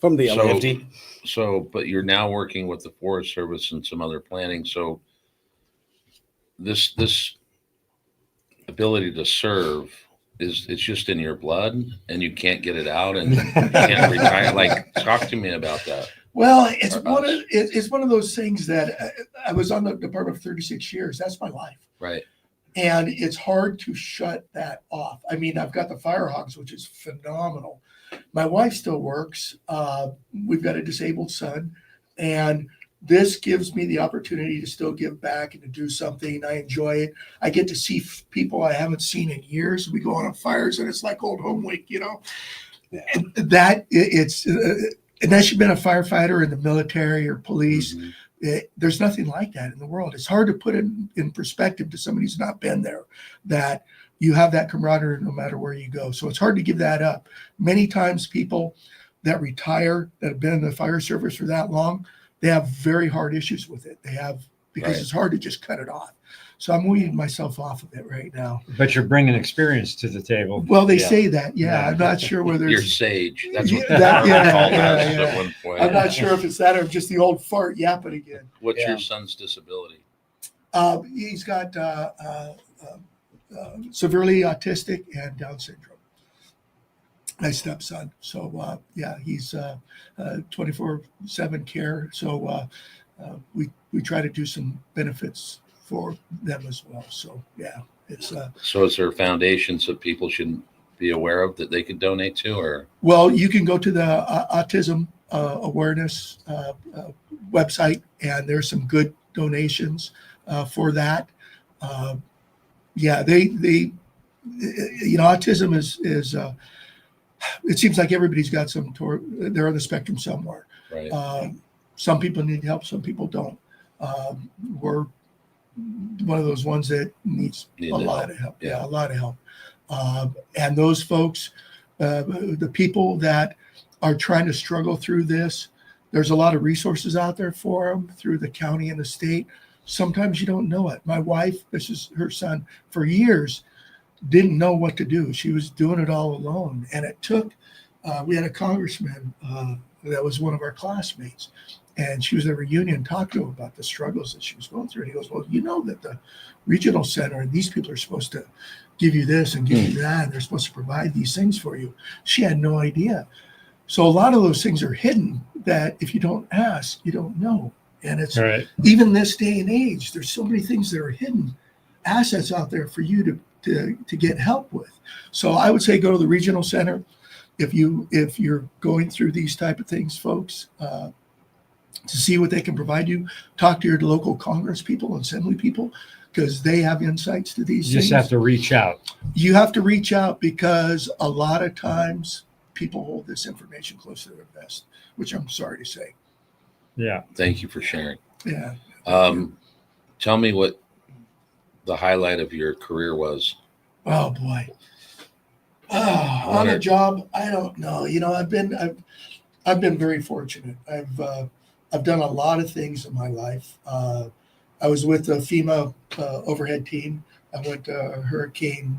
From the So- LAFD. So, but you're now working with the Forest Service and some other planning. So this ability to serve it's just in your blood, and you can't get it out, and you can't retire. Like, talk to me about that. Well, it's Or one us. of it's one of those things that I was on the department for 36 years. That's my life. Right. And it's hard to shut that off. I mean, I've got the Fire Hogs, which is phenomenal. My wife still works. We've got a disabled son, and this gives me the opportunity to still give back and to do something. I enjoy it. I get to see people I haven't seen in years. We go on fires, and it's like old home week, you know. And that it's unless you've been a firefighter in the military or police. Mhm. There's nothing like that in the world. It's hard to put it in perspective to somebody who's not been there, that you have that camaraderie no matter where you go. So it's hard to give that up. Many times people that retire, that have been in the fire service for that long, they have very hard issues with it. They have, because Right. it's hard to just cut it off. So I'm weaning myself off of it right now. But you're bringing experience to the table. Well, they Yeah. say that. Yeah, Yeah. I'm not sure whether You're it's, sage. That's what Yeah, that- yeah, called yeah, us yeah. at one point. I'm not sure if it's that or just the old fart yapping again. What's Yeah. your son's disability? He's got severely autistic and Down syndrome. My stepson. So yeah, he's 24/7 care. So we try to do some benefits for them as well. So yeah, it's So is there foundations that people should be aware of that they could donate to, or? well, you can go to the autism awareness website, and there's some good donations for that. Yeah, they autism is it seems like everybody's got they're on the spectrum somewhere. Right. Some people need help, some people don't. We're one of those ones that needs Need a the lot help. of help. Yeah. Yeah, a lot of help. And those folks, the people that are trying to struggle through this, there's a lot of resources out there for them through the county and the state. Sometimes you don't know it. My wife, this is her son, for years, didn't know what to do. She was doing it all alone. And it took, we had a congressman that was one of our classmates, and she was at a reunion, talked to him about the struggles that she was going through. And he goes, well, you know that the regional center and these people are supposed to give you this and give you that, and they're supposed to provide these things for you. She had no idea. So a lot of those things are hidden that if you don't ask, you don't know. And it's Right. even this day and age, there's so many things that are hidden assets out there for you to get help with. So I would say go to the regional center if you're going through these type of things, folks, to see what they can provide you. Talk to your local Congress people and assembly people, because they have insights to these You things. just have to reach out. You have to reach out, because a lot of times people hold this information close to their vest, which I'm sorry to say. Yeah. Thank you for sharing. Yeah. Tell me what the highlight of your career was? Oh boy. On a job, I don't know. I've been very fortunate. I've done a lot of things in my life. I was with the FEMA overhead team. I went to Hurricane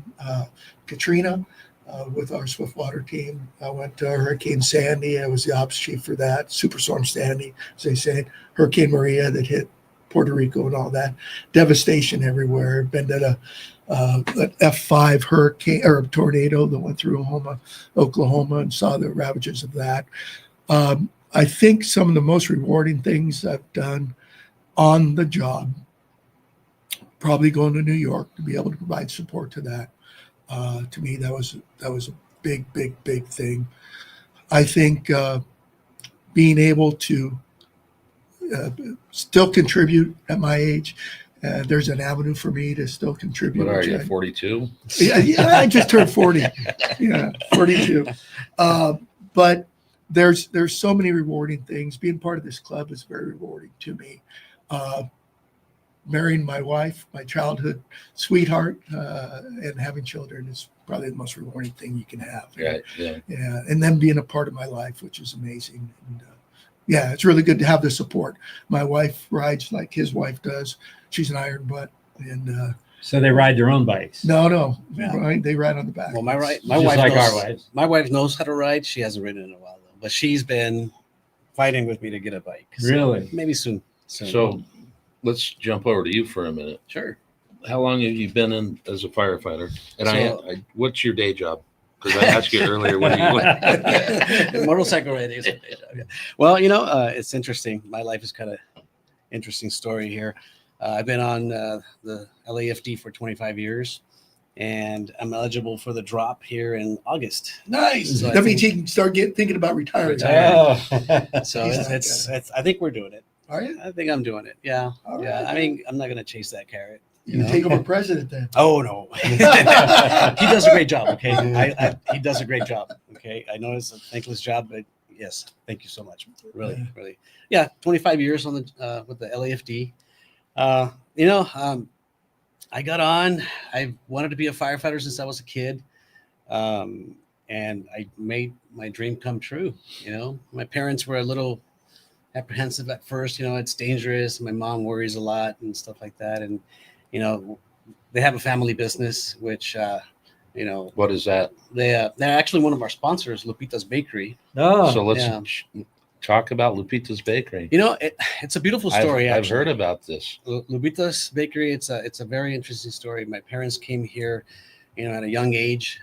Katrina with our Swiftwater team. I went to Hurricane Sandy. I was the ops chief for that. Superstorm Sandy, as they say. Hurricane Maria that hit Puerto Rico and all that. Devastation everywhere. Been at an F5 hurricane or tornado that went through Oklahoma, and saw the ravages of that. I think some of the most rewarding things I've done on the job, probably going to New York to be able to provide support to that. To me, that was a big thing. I think being able to still contribute at my age. There's an avenue for me to still contribute. What are you, 42? Yeah, I just turned 40. Yeah, 42. But there's so many rewarding things. Being part of this club is very rewarding to me. Marrying my wife, my childhood sweetheart, and having children is probably the most rewarding thing you can have. Right. Yeah. Yeah, and them being a part of my life, which is amazing. And yeah, it's really good to have the support. My wife rides like his wife does. She's an iron butt, and So they ride their own bikes. no, Yeah. right? They ride on the back. Well, my Just wife like knows, our wives. my wife knows how to ride. She hasn't ridden in a while though, but she's been fighting with me to get a bike. So Really? maybe soon. So let's jump over to you for a minute. Sure. How long have you been in as a firefighter? And So- what's your day job? Because I asked you earlier what do you Motorcycle riding is my day job, yeah. Well, it's interesting. My life is kind of interesting story here. I've been on the LAFD for 25 years, and I'm eligible for the drop here in August. Nice. So I That means think- he can start thinking about retiring. Retiring. Oh. So He's not it's I think we're doing it. Are you? I think I'm doing it. Yeah. All Yeah. right. I mean, I'm not going to chase that carrot. You can take over president then. Oh no, he does a great job. Okay, he does a great job. Okay, I know it's a thankless job, but yes, thank you so much. Really, really, yeah. 25 years on the with the LAFD. I got on. I wanted to be a firefighter since I was a kid, and I made my dream come true. My parents were a little apprehensive at first. It's dangerous. My mom worries a lot and stuff like that, and they have a family business, which, what is that? they're actually one of our sponsors, Lupita's Bakery. Oh. So let's yeah. talk about Lupita's Bakery. It's a beautiful story. I've actually. heard about this. Lupita's Bakery. It's a very interesting story. My parents came here, at a young age,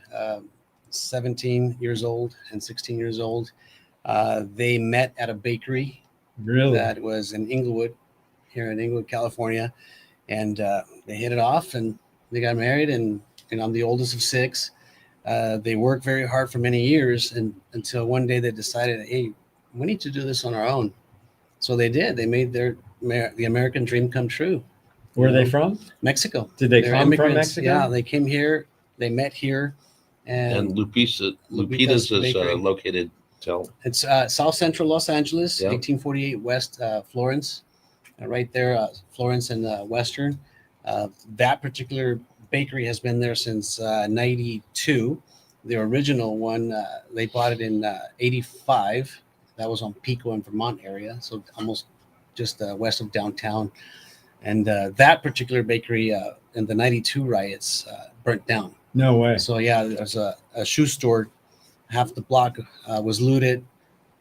17 years old and 16 years old. They met at a bakery Really? that was in Inglewood, here in Inglewood, California. And they hit it off and they got married. And I'm the oldest of 6. They worked very hard for many years until one day they decided, hey, we need to do this on our own. So they did. They made the American dream come true. Where are they from? Mexico. Did they They're come from immigrants. Mexico? Yeah, they came here. They met here. And Lupita's Lupita's is Bakery. located. It's South Central Los Angeles, Yeah. 1848 West Florence, right there, Florence and Western. That particular bakery has been there since 92. The original one, they bought it in 85. That was on Pico and Vermont area, so almost just west of downtown. And that particular bakery in the 92 riots burnt down. No way. So yeah, there's a shoe store, half the block was looted,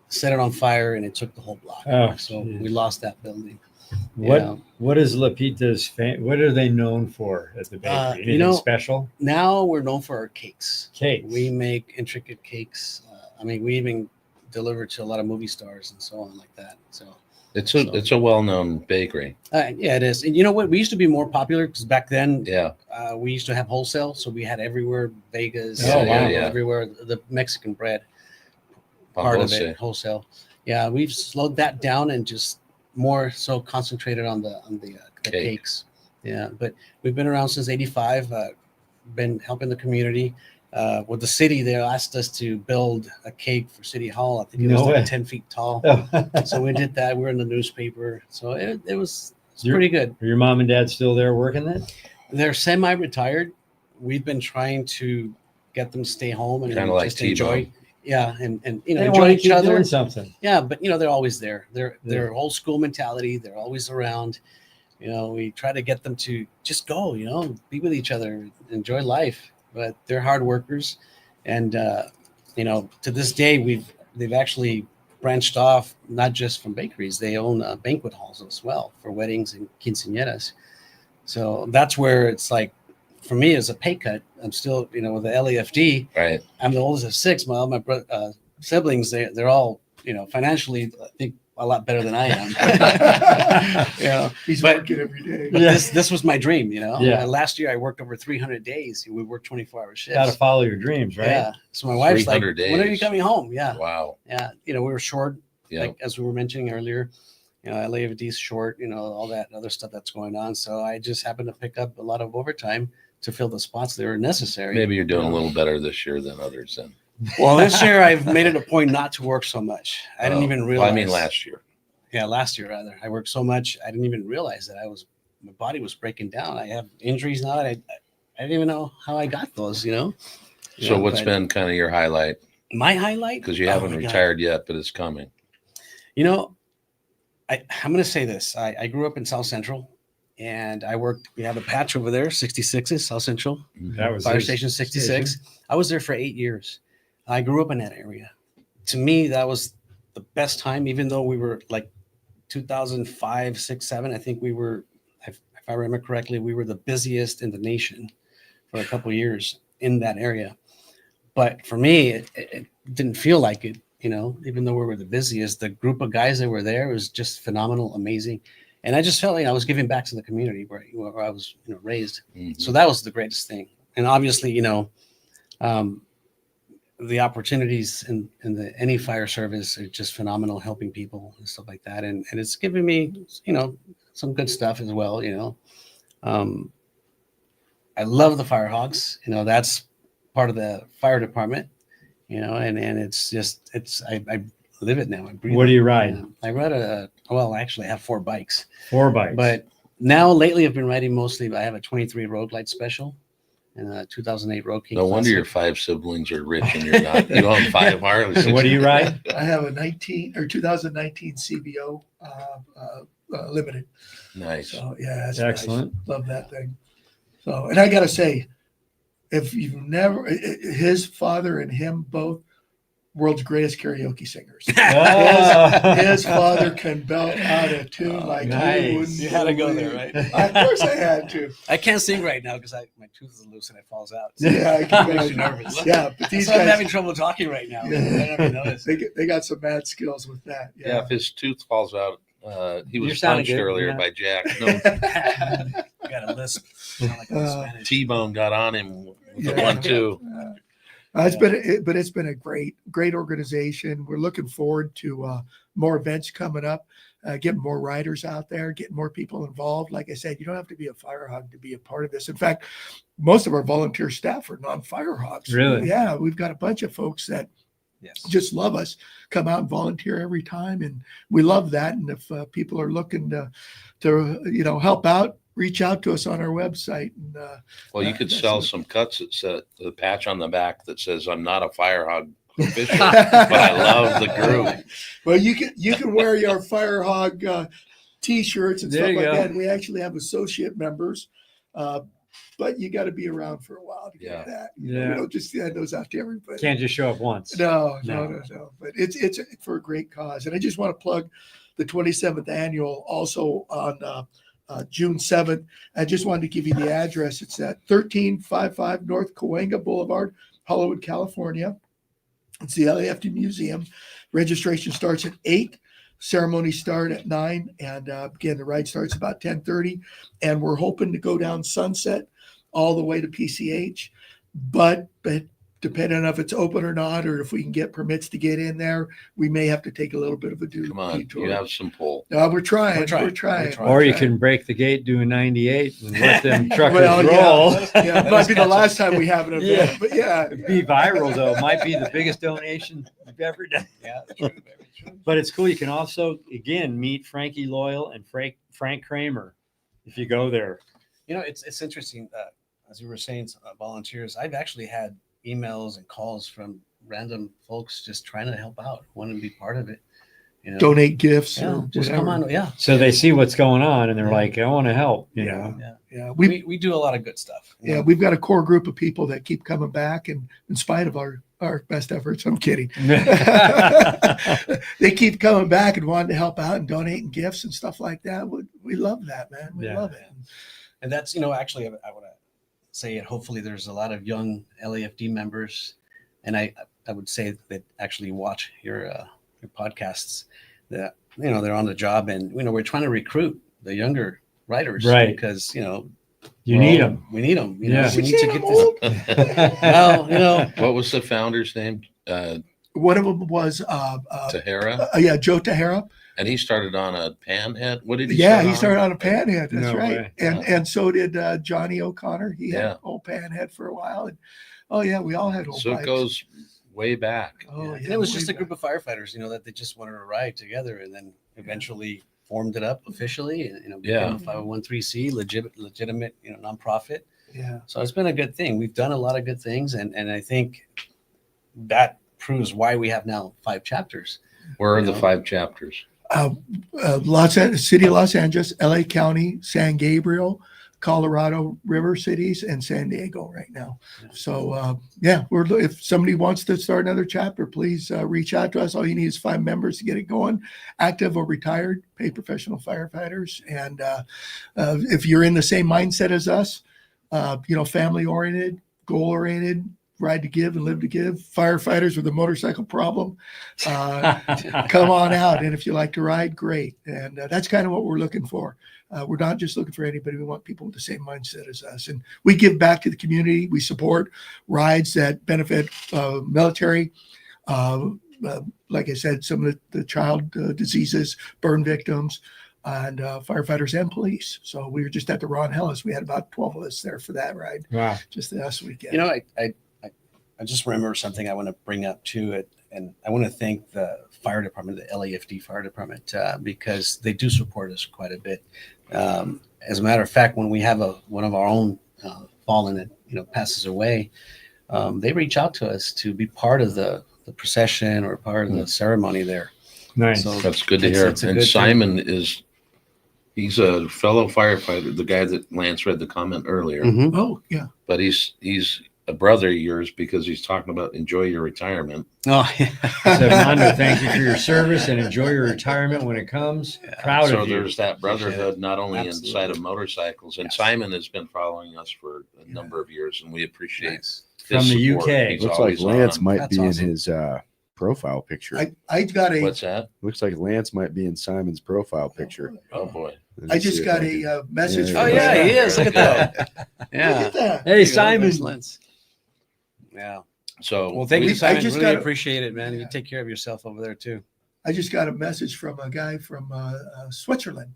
set it on fire, and it took the whole block. Oh, So geez. we lost that building. What is Lupita's what are they known for at the bakery? Anything special? Now we're known for our cakes. Cakes. We make intricate cakes. We even deliver to a lot of movie stars and so on like that. So It's a well-known bakery. yeah, it is. And you know what? We used to be more popular because back then Yeah. we used to have wholesale, so we had everywhere, Vegas, Oh, wow. everywhere, the Mexican bread part of it, wholesale. Yeah, we've slowed that down and just more so concentrated on the cakes. Yeah, but we've been around since 85. Been helping the community. With the city, they asked us to build a cake for City Hall. I think it was No way. like 10 feet tall. So we did that. We were in the newspaper. So it was Your- pretty good. Are your mom and dad still there working then? They're semi-retired. We've been trying to get them to stay home and Kinda like just enjoy. T-Bone. Yeah, and They enjoy want to each keep other. doing something. Yeah, but they're always there. They're Yeah. old school mentality. They're always around. We try to get them to just go. Be with each other, enjoy life. But they're hard workers, and to this day they've actually branched off not just from bakeries. They own banquet halls as well for weddings and quinceañeras. So that's where it's like, for me, as a pay cut, I'm still with the LAFD. Right. I'm the oldest of 6. My siblings, they're all financially, I think, a lot better than I am. He's But- working every day. But this was my dream. Yeah. Last year I worked over 300 days. We worked 24-hour shifts. Got to follow your dreams, right? Yeah. So my wife's like, 300 "When are you days. coming home?" Yeah. Wow. Yeah. We were short, Yeah. like as we were mentioning earlier. LAFD's short. All that other stuff that's going on. So I just happened to pick up a lot of overtime to fill the spots that were necessary. Maybe you're doing a little better this year than others. Then. Well, this year I've made it a point not to work so much. I didn't even realize. Well, I mean, last year. Yeah, last year rather. I worked so much I didn't even realize that my body was breaking down. I have injuries now. I didn't even know how I got those. So what's been kind of your highlight? my highlight? Because you Oh haven't my God. retired yet, but it's coming. I'm going to say this. I grew up in South Central, and we have a patch over there, 66s, South Central, That was Fire his Station 66. I was there for 8 years. I grew up in that area. To me, that was the best time, even though we were like 2005, 6, 7. I think we were, if I remember correctly, we were the busiest in the nation for a couple of years in that area. But for me, it didn't feel like it, even though we were the busiest. The group of guys that were there was just phenomenal, amazing. And I just felt like I was giving back to the community where I was raised. Mhm. So that was the greatest thing. And obviously, the opportunities in any fire service are just phenomenal, helping people and stuff like that. And it's given me, some good stuff as well. I love the Fire Hogs. That's part of the fire department. And it's just I live it now. I breathe What do it. you ride? I ride actually I have 4 bikes. 4 bikes. But now lately I've been riding mostly. I have a 23 Road Glide Special and a 2008 Road King. No wonder your Classic. 5 siblings are rich and you're not. You own 5 Harleys. So what do you ride? I have a 2019 CBO limited. Nice. So yeah, that's Excellent. nice. Love that thing. So, and I gotta say, if you've never, his father and him both world's greatest karaoke singers. Oh. His father can belt out a tune like nice. you wouldn't You had to go there, believe. right? Of course I had to. I can't sing right now because my tooth is loose and it falls out. Yeah, I can Makes you imagine. nervous. Yeah, but these So I'm having guys, trouble talking right now. Yeah. I don't even notice. they got some mad skills with that. Yeah, Yeah. if his tooth falls out, he You're was sounding punched good, earlier yeah. by Jack. No, I got a lisp. Sound like I'm Spanish. T-Bone got on him with the Yeah. 1-2. It's been a great organization. We're looking forward to more events coming up, getting more riders out there, getting more people involved. Like I said, you don't have to be a fire hog to be a part of this. In fact, most of our volunteer staff are non-fire hogs. Really? Yeah, we've got a bunch of folks that Yes. just love us, come out and volunteer every time, and we love that. And if people are looking to help out, reach out to us on our website. And Well, you could that's sell it. some cuts that said the patch on the back that says "I'm not a fire hog official, but I love the group." Well, you can wear your fire hog t-shirts and There stuff you like go. that. And we actually have associate members, but you got to be around for a while to get Yeah. that. Yeah. We don't just hand those out to everybody. Can't just show up once. No. No. But it's for a great cause. And I just want to plug the 27th annual also on June 7th. I just wanted to give you the address. It's at 1355 North Cahuenga Boulevard, Hollywood, California. It's the LAFD Museum. Registration starts at 8. Ceremonies start at 9. And again, the ride starts about 10:30. And we're hoping to go down Sunset all the way to PCH. But depending on if it's open or not, or if we can get permits to get in there, we may have to take a little bit of a Come on, detour. you have some pull. We're trying. We're trying. We're trying. We're trying. Or you can break the gate doing 98 and let them truckers Well, roll. Yeah, it might be the last time we have an event, Yeah. but yeah. It'd be viral though. It might be the biggest donation you've ever done. Yeah, true, very true. But it's cool. You can also again meet Frankie Loyal and Frank Kramer if you go there. It's interesting. As you were saying, volunteers. I've actually had emails and calls from random folks just trying to help out, wanting to be part of it. Donate gifts Yeah, or just whatever. come on. Yeah. So they see what's going on and they're Yeah. like, I want to help. You Yeah. know? Yeah. We do a lot of good stuff. Yeah, we've got a core group of people that keep coming back, and in spite of our best efforts, I'm kidding. They keep coming back and wanting to help out and donating gifts and stuff like that. We love that, man. We Yeah. love it. And that's, actually, I want to say it. Hopefully, there's a lot of young LAFD members, and I would say that actually watch your podcasts. That they're on the job, and we're trying to recruit the younger riders, Right. Because You need them. We need them. Yeah. We need to get this. Well, Well, what was the founder's name? One of them was Tahara, Joe Tahara. and he started on a panhead. What did he? Yeah, start he on? started on a panhead. That's No right. way. And so did Johnny O'Connor. He had Yeah. an old panhead for a while. And oh yeah, we all had old So it bikes. goes way back. Oh, and yeah, it was way just a back. group of firefighters, that they just wanted to ride together, and then eventually formed it up officially, and Yeah. became a 501(c)(3) legitimate, nonprofit. Yeah. So it's been a good thing. We've done a lot of good things, and I think that proves why we have now 5 chapters. Where are the Yeah. 5 chapters? City of Los Angeles, LA County, San Gabriel, Colorado River cities, and San Diego right now. So if somebody wants to start another chapter, please reach out to us. All you need is 5 members to get it going, active or retired, paid professional firefighters. And if you're in the same mindset as us, family oriented, goal oriented, ride to give and live to give, firefighters with a motorcycle problem, come on out. And if you like to ride, great. And that's kind of what we're looking for. We're not just looking for anybody. We want people with the same mindset as us. And we give back to the community. We support rides that benefit military. Like I said, some of the child diseases, burn victims, and firefighters and police. So we were just at the Ron Hellas. We had about 12 of us there for that ride, Wow. just last weekend. I just remember something I want to bring up too, and I want to thank the fire department, the LAFD fire department, because they do support us quite a bit. As a matter of fact, when we have one of our own fallen that passes away, they reach out to us to be part of the procession or part of the ceremony there. Nice. So That's good to it's- hear. it's a And good Simon he's a fellow firefighter, the guy that Lance read the comment earlier, Mhm. Oh, yeah. but he's a brother of yours because he's talking about enjoy your retirement. Oh, yeah. So, Mondo, thank you for your service and enjoy your retirement when it comes. Proud So of you. there's that brotherhood, not only Absolutely. inside of motorcycles. And Yes. Simon has been following us for a number of years, and we appreciate Nice. From his the support. UK. He's Looks like always Lance on. might That's be awesome. in his profile picture. I got a What's that? Looks like Lance might be in Simon's profile picture. Oh boy. I just got a message. Yeah, Oh from yeah, him. he is. Look at that. Look Yeah. at that. Hey, Simon. Excellent. Yeah. So Well, thank we- you, Simon. I just Really got- appreciate it, man. Yeah. You take care of yourself over there too. I just got a message from a guy from Switzerland,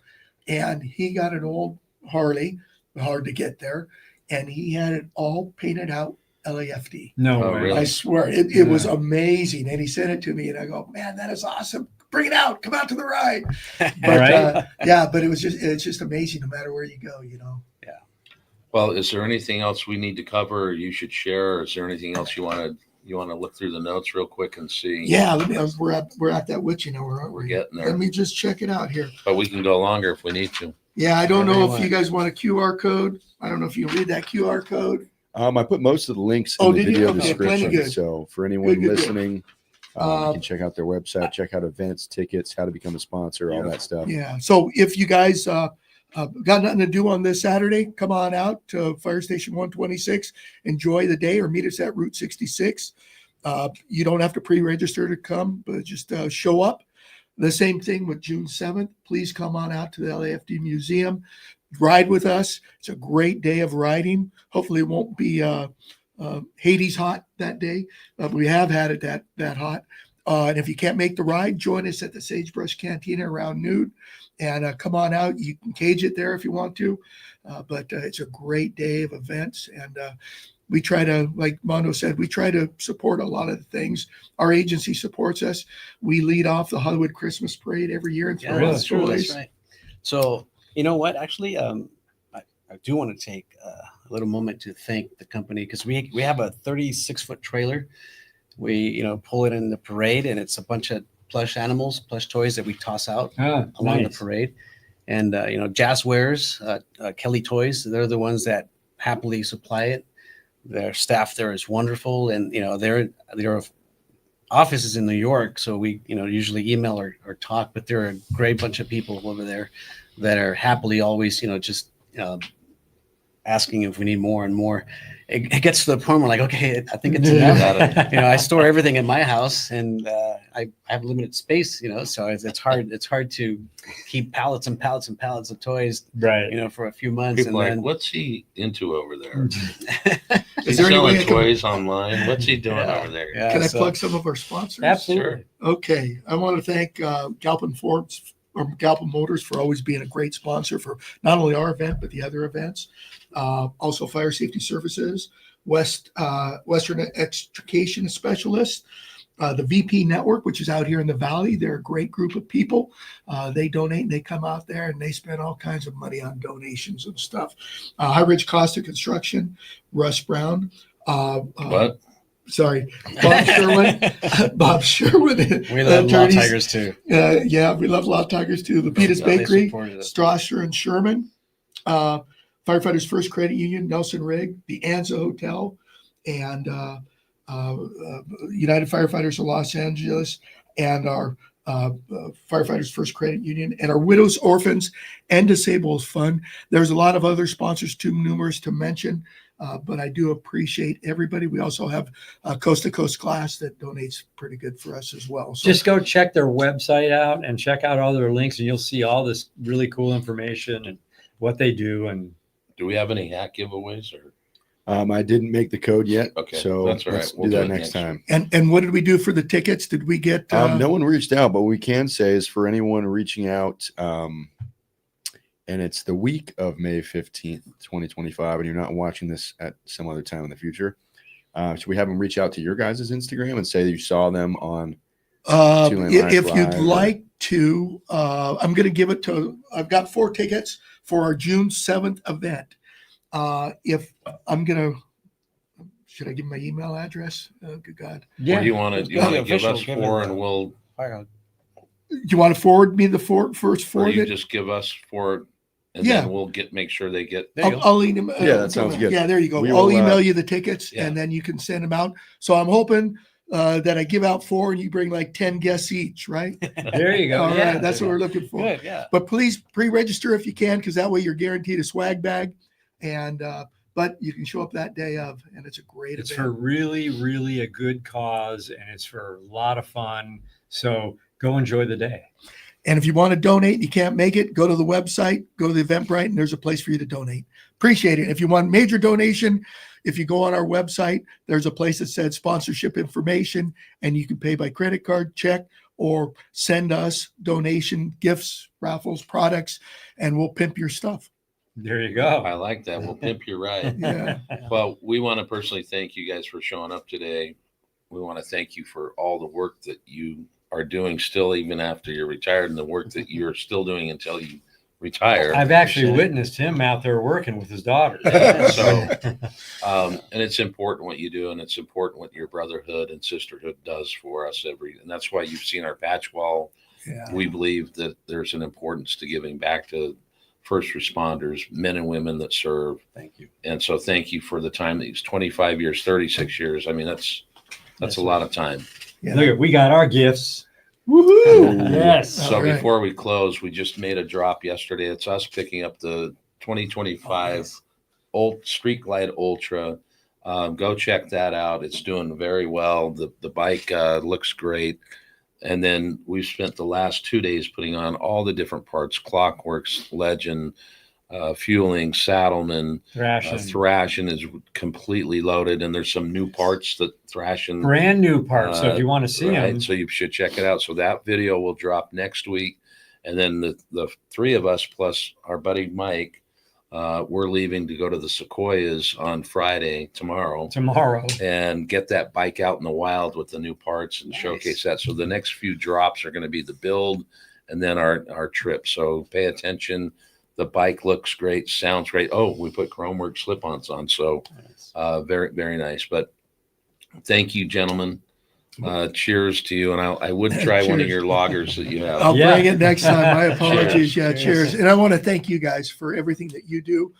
and he got an old Harley, hard to get there, and he had it all painted out LAFD. No Oh, way. really? I swear, it was amazing. And he sent it to me, and I go, man, that is awesome. Bring it out. Come out to the ride. But Right. but it's just amazing no matter where you go, well, is there anything else we need to cover or you should share? Or is there anything else you want to look through the notes real quick and see? Yeah, we're at that witching hour, aren't we? Getting there. Let me just check it out here. But we can go longer if we need to. Yeah, I don't Whatever know you if you guys want a QR code. I don't know if you read that QR code. I put most of the links in Oh, the did you? video Okay, plenty description. good. So for anyone Good. listening, you Uh, can check out their website, check out events, tickets, how to become a sponsor, all that stuff. Yeah. So if you guys got nothing to do on this Saturday, come on out to Fire Station 126. Enjoy the day, or meet us at Route 66. You don't have to pre-register to come, but just show up. The same thing with June 7th. Please come on out to the LAFD Museum. Ride with us. It's a great day of riding. Hopefully it won't be Hades hot that day. We have had it that hot. And if you can't make the ride, join us at the Sagebrush Cantina around noon. And come on out. You can cage it there if you want to. But it's a great day of events. And we try to, like Mondo said, we try to support a lot of the things. Our agency supports us. We lead off the Hollywood Christmas Parade every year and throw Yeah, out that's true. toys. That's right. So you know what? Actually, I do want to take a little moment to thank the company because we have a 36-foot trailer. We pull it in the parade, and it's a bunch of plush animals, plush toys that we toss out along the parade. And Jazz Wares, Kelly Toys, they're the ones that happily supply it. Their staff there is wonderful, and their office is in New York, so we usually email or talk. But they're a great bunch of people over there that are happily always just asking if we need more and more. It gets to the point where like, okay, I think it's enough. I store everything in my house, and I have limited space, so it's hard to keep pallets and pallets and pallets of toys, right? For a few months. People and are then, like, what's he into over there? Is He's there any way selling I can, toys online. What's he doing over there? Yeah, can I so- plug some of our sponsors? Absolutely. Okay, I want to thank Galpin Motors for always being a great sponsor for not only our event but the other events. Also, Fire Safety Services, Western Extrication Specialists, the VP Network, which is out here in the Valley. They're a great group of people. They donate and they come out there and they spend all kinds of money on donations and stuff. High Ridge Costa Construction, Russ Brown. What? Sorry, Bob Sherwin. Bob Sherwin. We love Law attorneys. Tigers too. Yeah, we love Law Tigers too. Lupita's They Bakery, supported us. Strasser and Sherman, Firefighters First Credit Union, Nelson Rigg, the Anza Hotel, and United Firefighters of Los Angeles, and our Firefighters First Credit Union, and our Widows, Orphans, and Disabled Fund. There's a lot of other sponsors, too numerous to mention, but I do appreciate everybody. We also have Coast to Coast Glass that donates pretty good for us as well. So Just go check their website out and check out all their links, and you'll see all this really cool information and what they do. And Do we have any hat giveaways or? I didn't make the code yet. Okay, So that's all right. let's We'll do do that it next next time. and what did we do for the tickets? Did we get No one reached out, but what we can say is for anyone reaching out, and it's the week of May 15th, 2025, and you're not watching this at some other time in the future, should we have them reach out to your guys' Instagram and say that you saw them on 2LaneLIVE if you'd Live, like to, I'm going to give it to, I've got 4 tickets for our June 7th event. If I'm going to, should I give my email address? Oh, good God. Or you want to It's gotta be give us official, give it 4 the- and we'll, Fire Hog. Do you want to forward me the first or 4? you just give us 4 and Yeah. then we'll make sure they get. There you go. I'll email, Yeah, that sounds good. Yeah, there you go. We I'll will, email you the tickets yeah. and then you can send them out. So I'm hoping that I give out 4 and you bring like 10 guests each, right? there you go. All Yeah. right, that's what we're looking for. Good, yeah. But please pre-register if you can, because that way you're guaranteed a swag bag. And but you can show up that day of, and it's a great It's event. for really, really a good cause, and it's for a lot of fun. So go enjoy the day. And if you want to donate, you can't make it, go to the website, go to the Eventbrite, and there's a place for you to donate. Appreciate it. If you want major donation, if you go on our website, there's a place that says sponsorship information, and you can pay by credit card, check, or send us donation, gifts, raffles, products, and we'll pimp your stuff. There you I go. like that. We'll pimp your ride. Yeah. Well, we want to personally thank you guys for showing up today. We want to thank you for all the work that you are doing still, even after you're retired, and the work that you're still doing until you retire. I've actually witnessed him out there working with his daughter. So, and it's important what you do, and it's important what your brotherhood and sisterhood does for us and that's why you've seen our patch wall. Yeah. We believe that there's an importance to giving back to first responders, men and women that serve. Thank you. And so thank you for the time that he's 25 years, 36 years. I mean, that's a lot of time. Yeah. Look, we got our gifts. Woohoo! Yes. So All right. before we close, we just made a drop yesterday. It's us picking up the 2025 Old Street Glide Ultra. Go check that out. It's doing very well. The bike looks great. And then we've spent the last 2 days putting on all the different parts: Clockworks, Legend, fueling, Saddleman, Thrashing is completely loaded, and there's some new parts that Thrashing Brand new parts. So if you want to see them, so you should check it out. So that video will drop next week, and then the 3 of us plus our buddy Mike, we're leaving to go to the Sequoias on Friday tomorrow and get that bike out in the wild with the new parts and showcase that. So the next few drops are going to be the build and then our trip. So pay attention. The bike looks great, sounds great. Oh, we put Chromework slip-ons on, so very, very nice. But thank you, gentlemen. Cheers to you. And I would try one of Cheers. your lagers that you have. I'll Yeah. bring it next time. My apologies. Cheers. Yeah, Cheers. cheers. And I want to thank you guys for everything that you do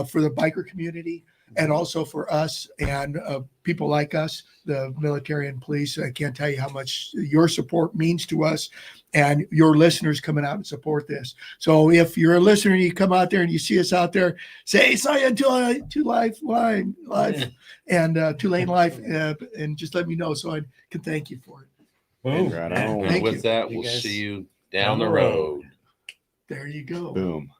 for the biker community and also for us and people like us, the military and police. I can't tell you how much your support means to us and your listeners coming out and support this. So if you're a listener and you come out there and you see us out there, say, hey, saw you on 2LaneLIVE and 2LaneLIVE and just let me know so I can thank you for it. Boom. Right And on. Thank with you. that, You we'll guys- see you down the road. There you go. Boom.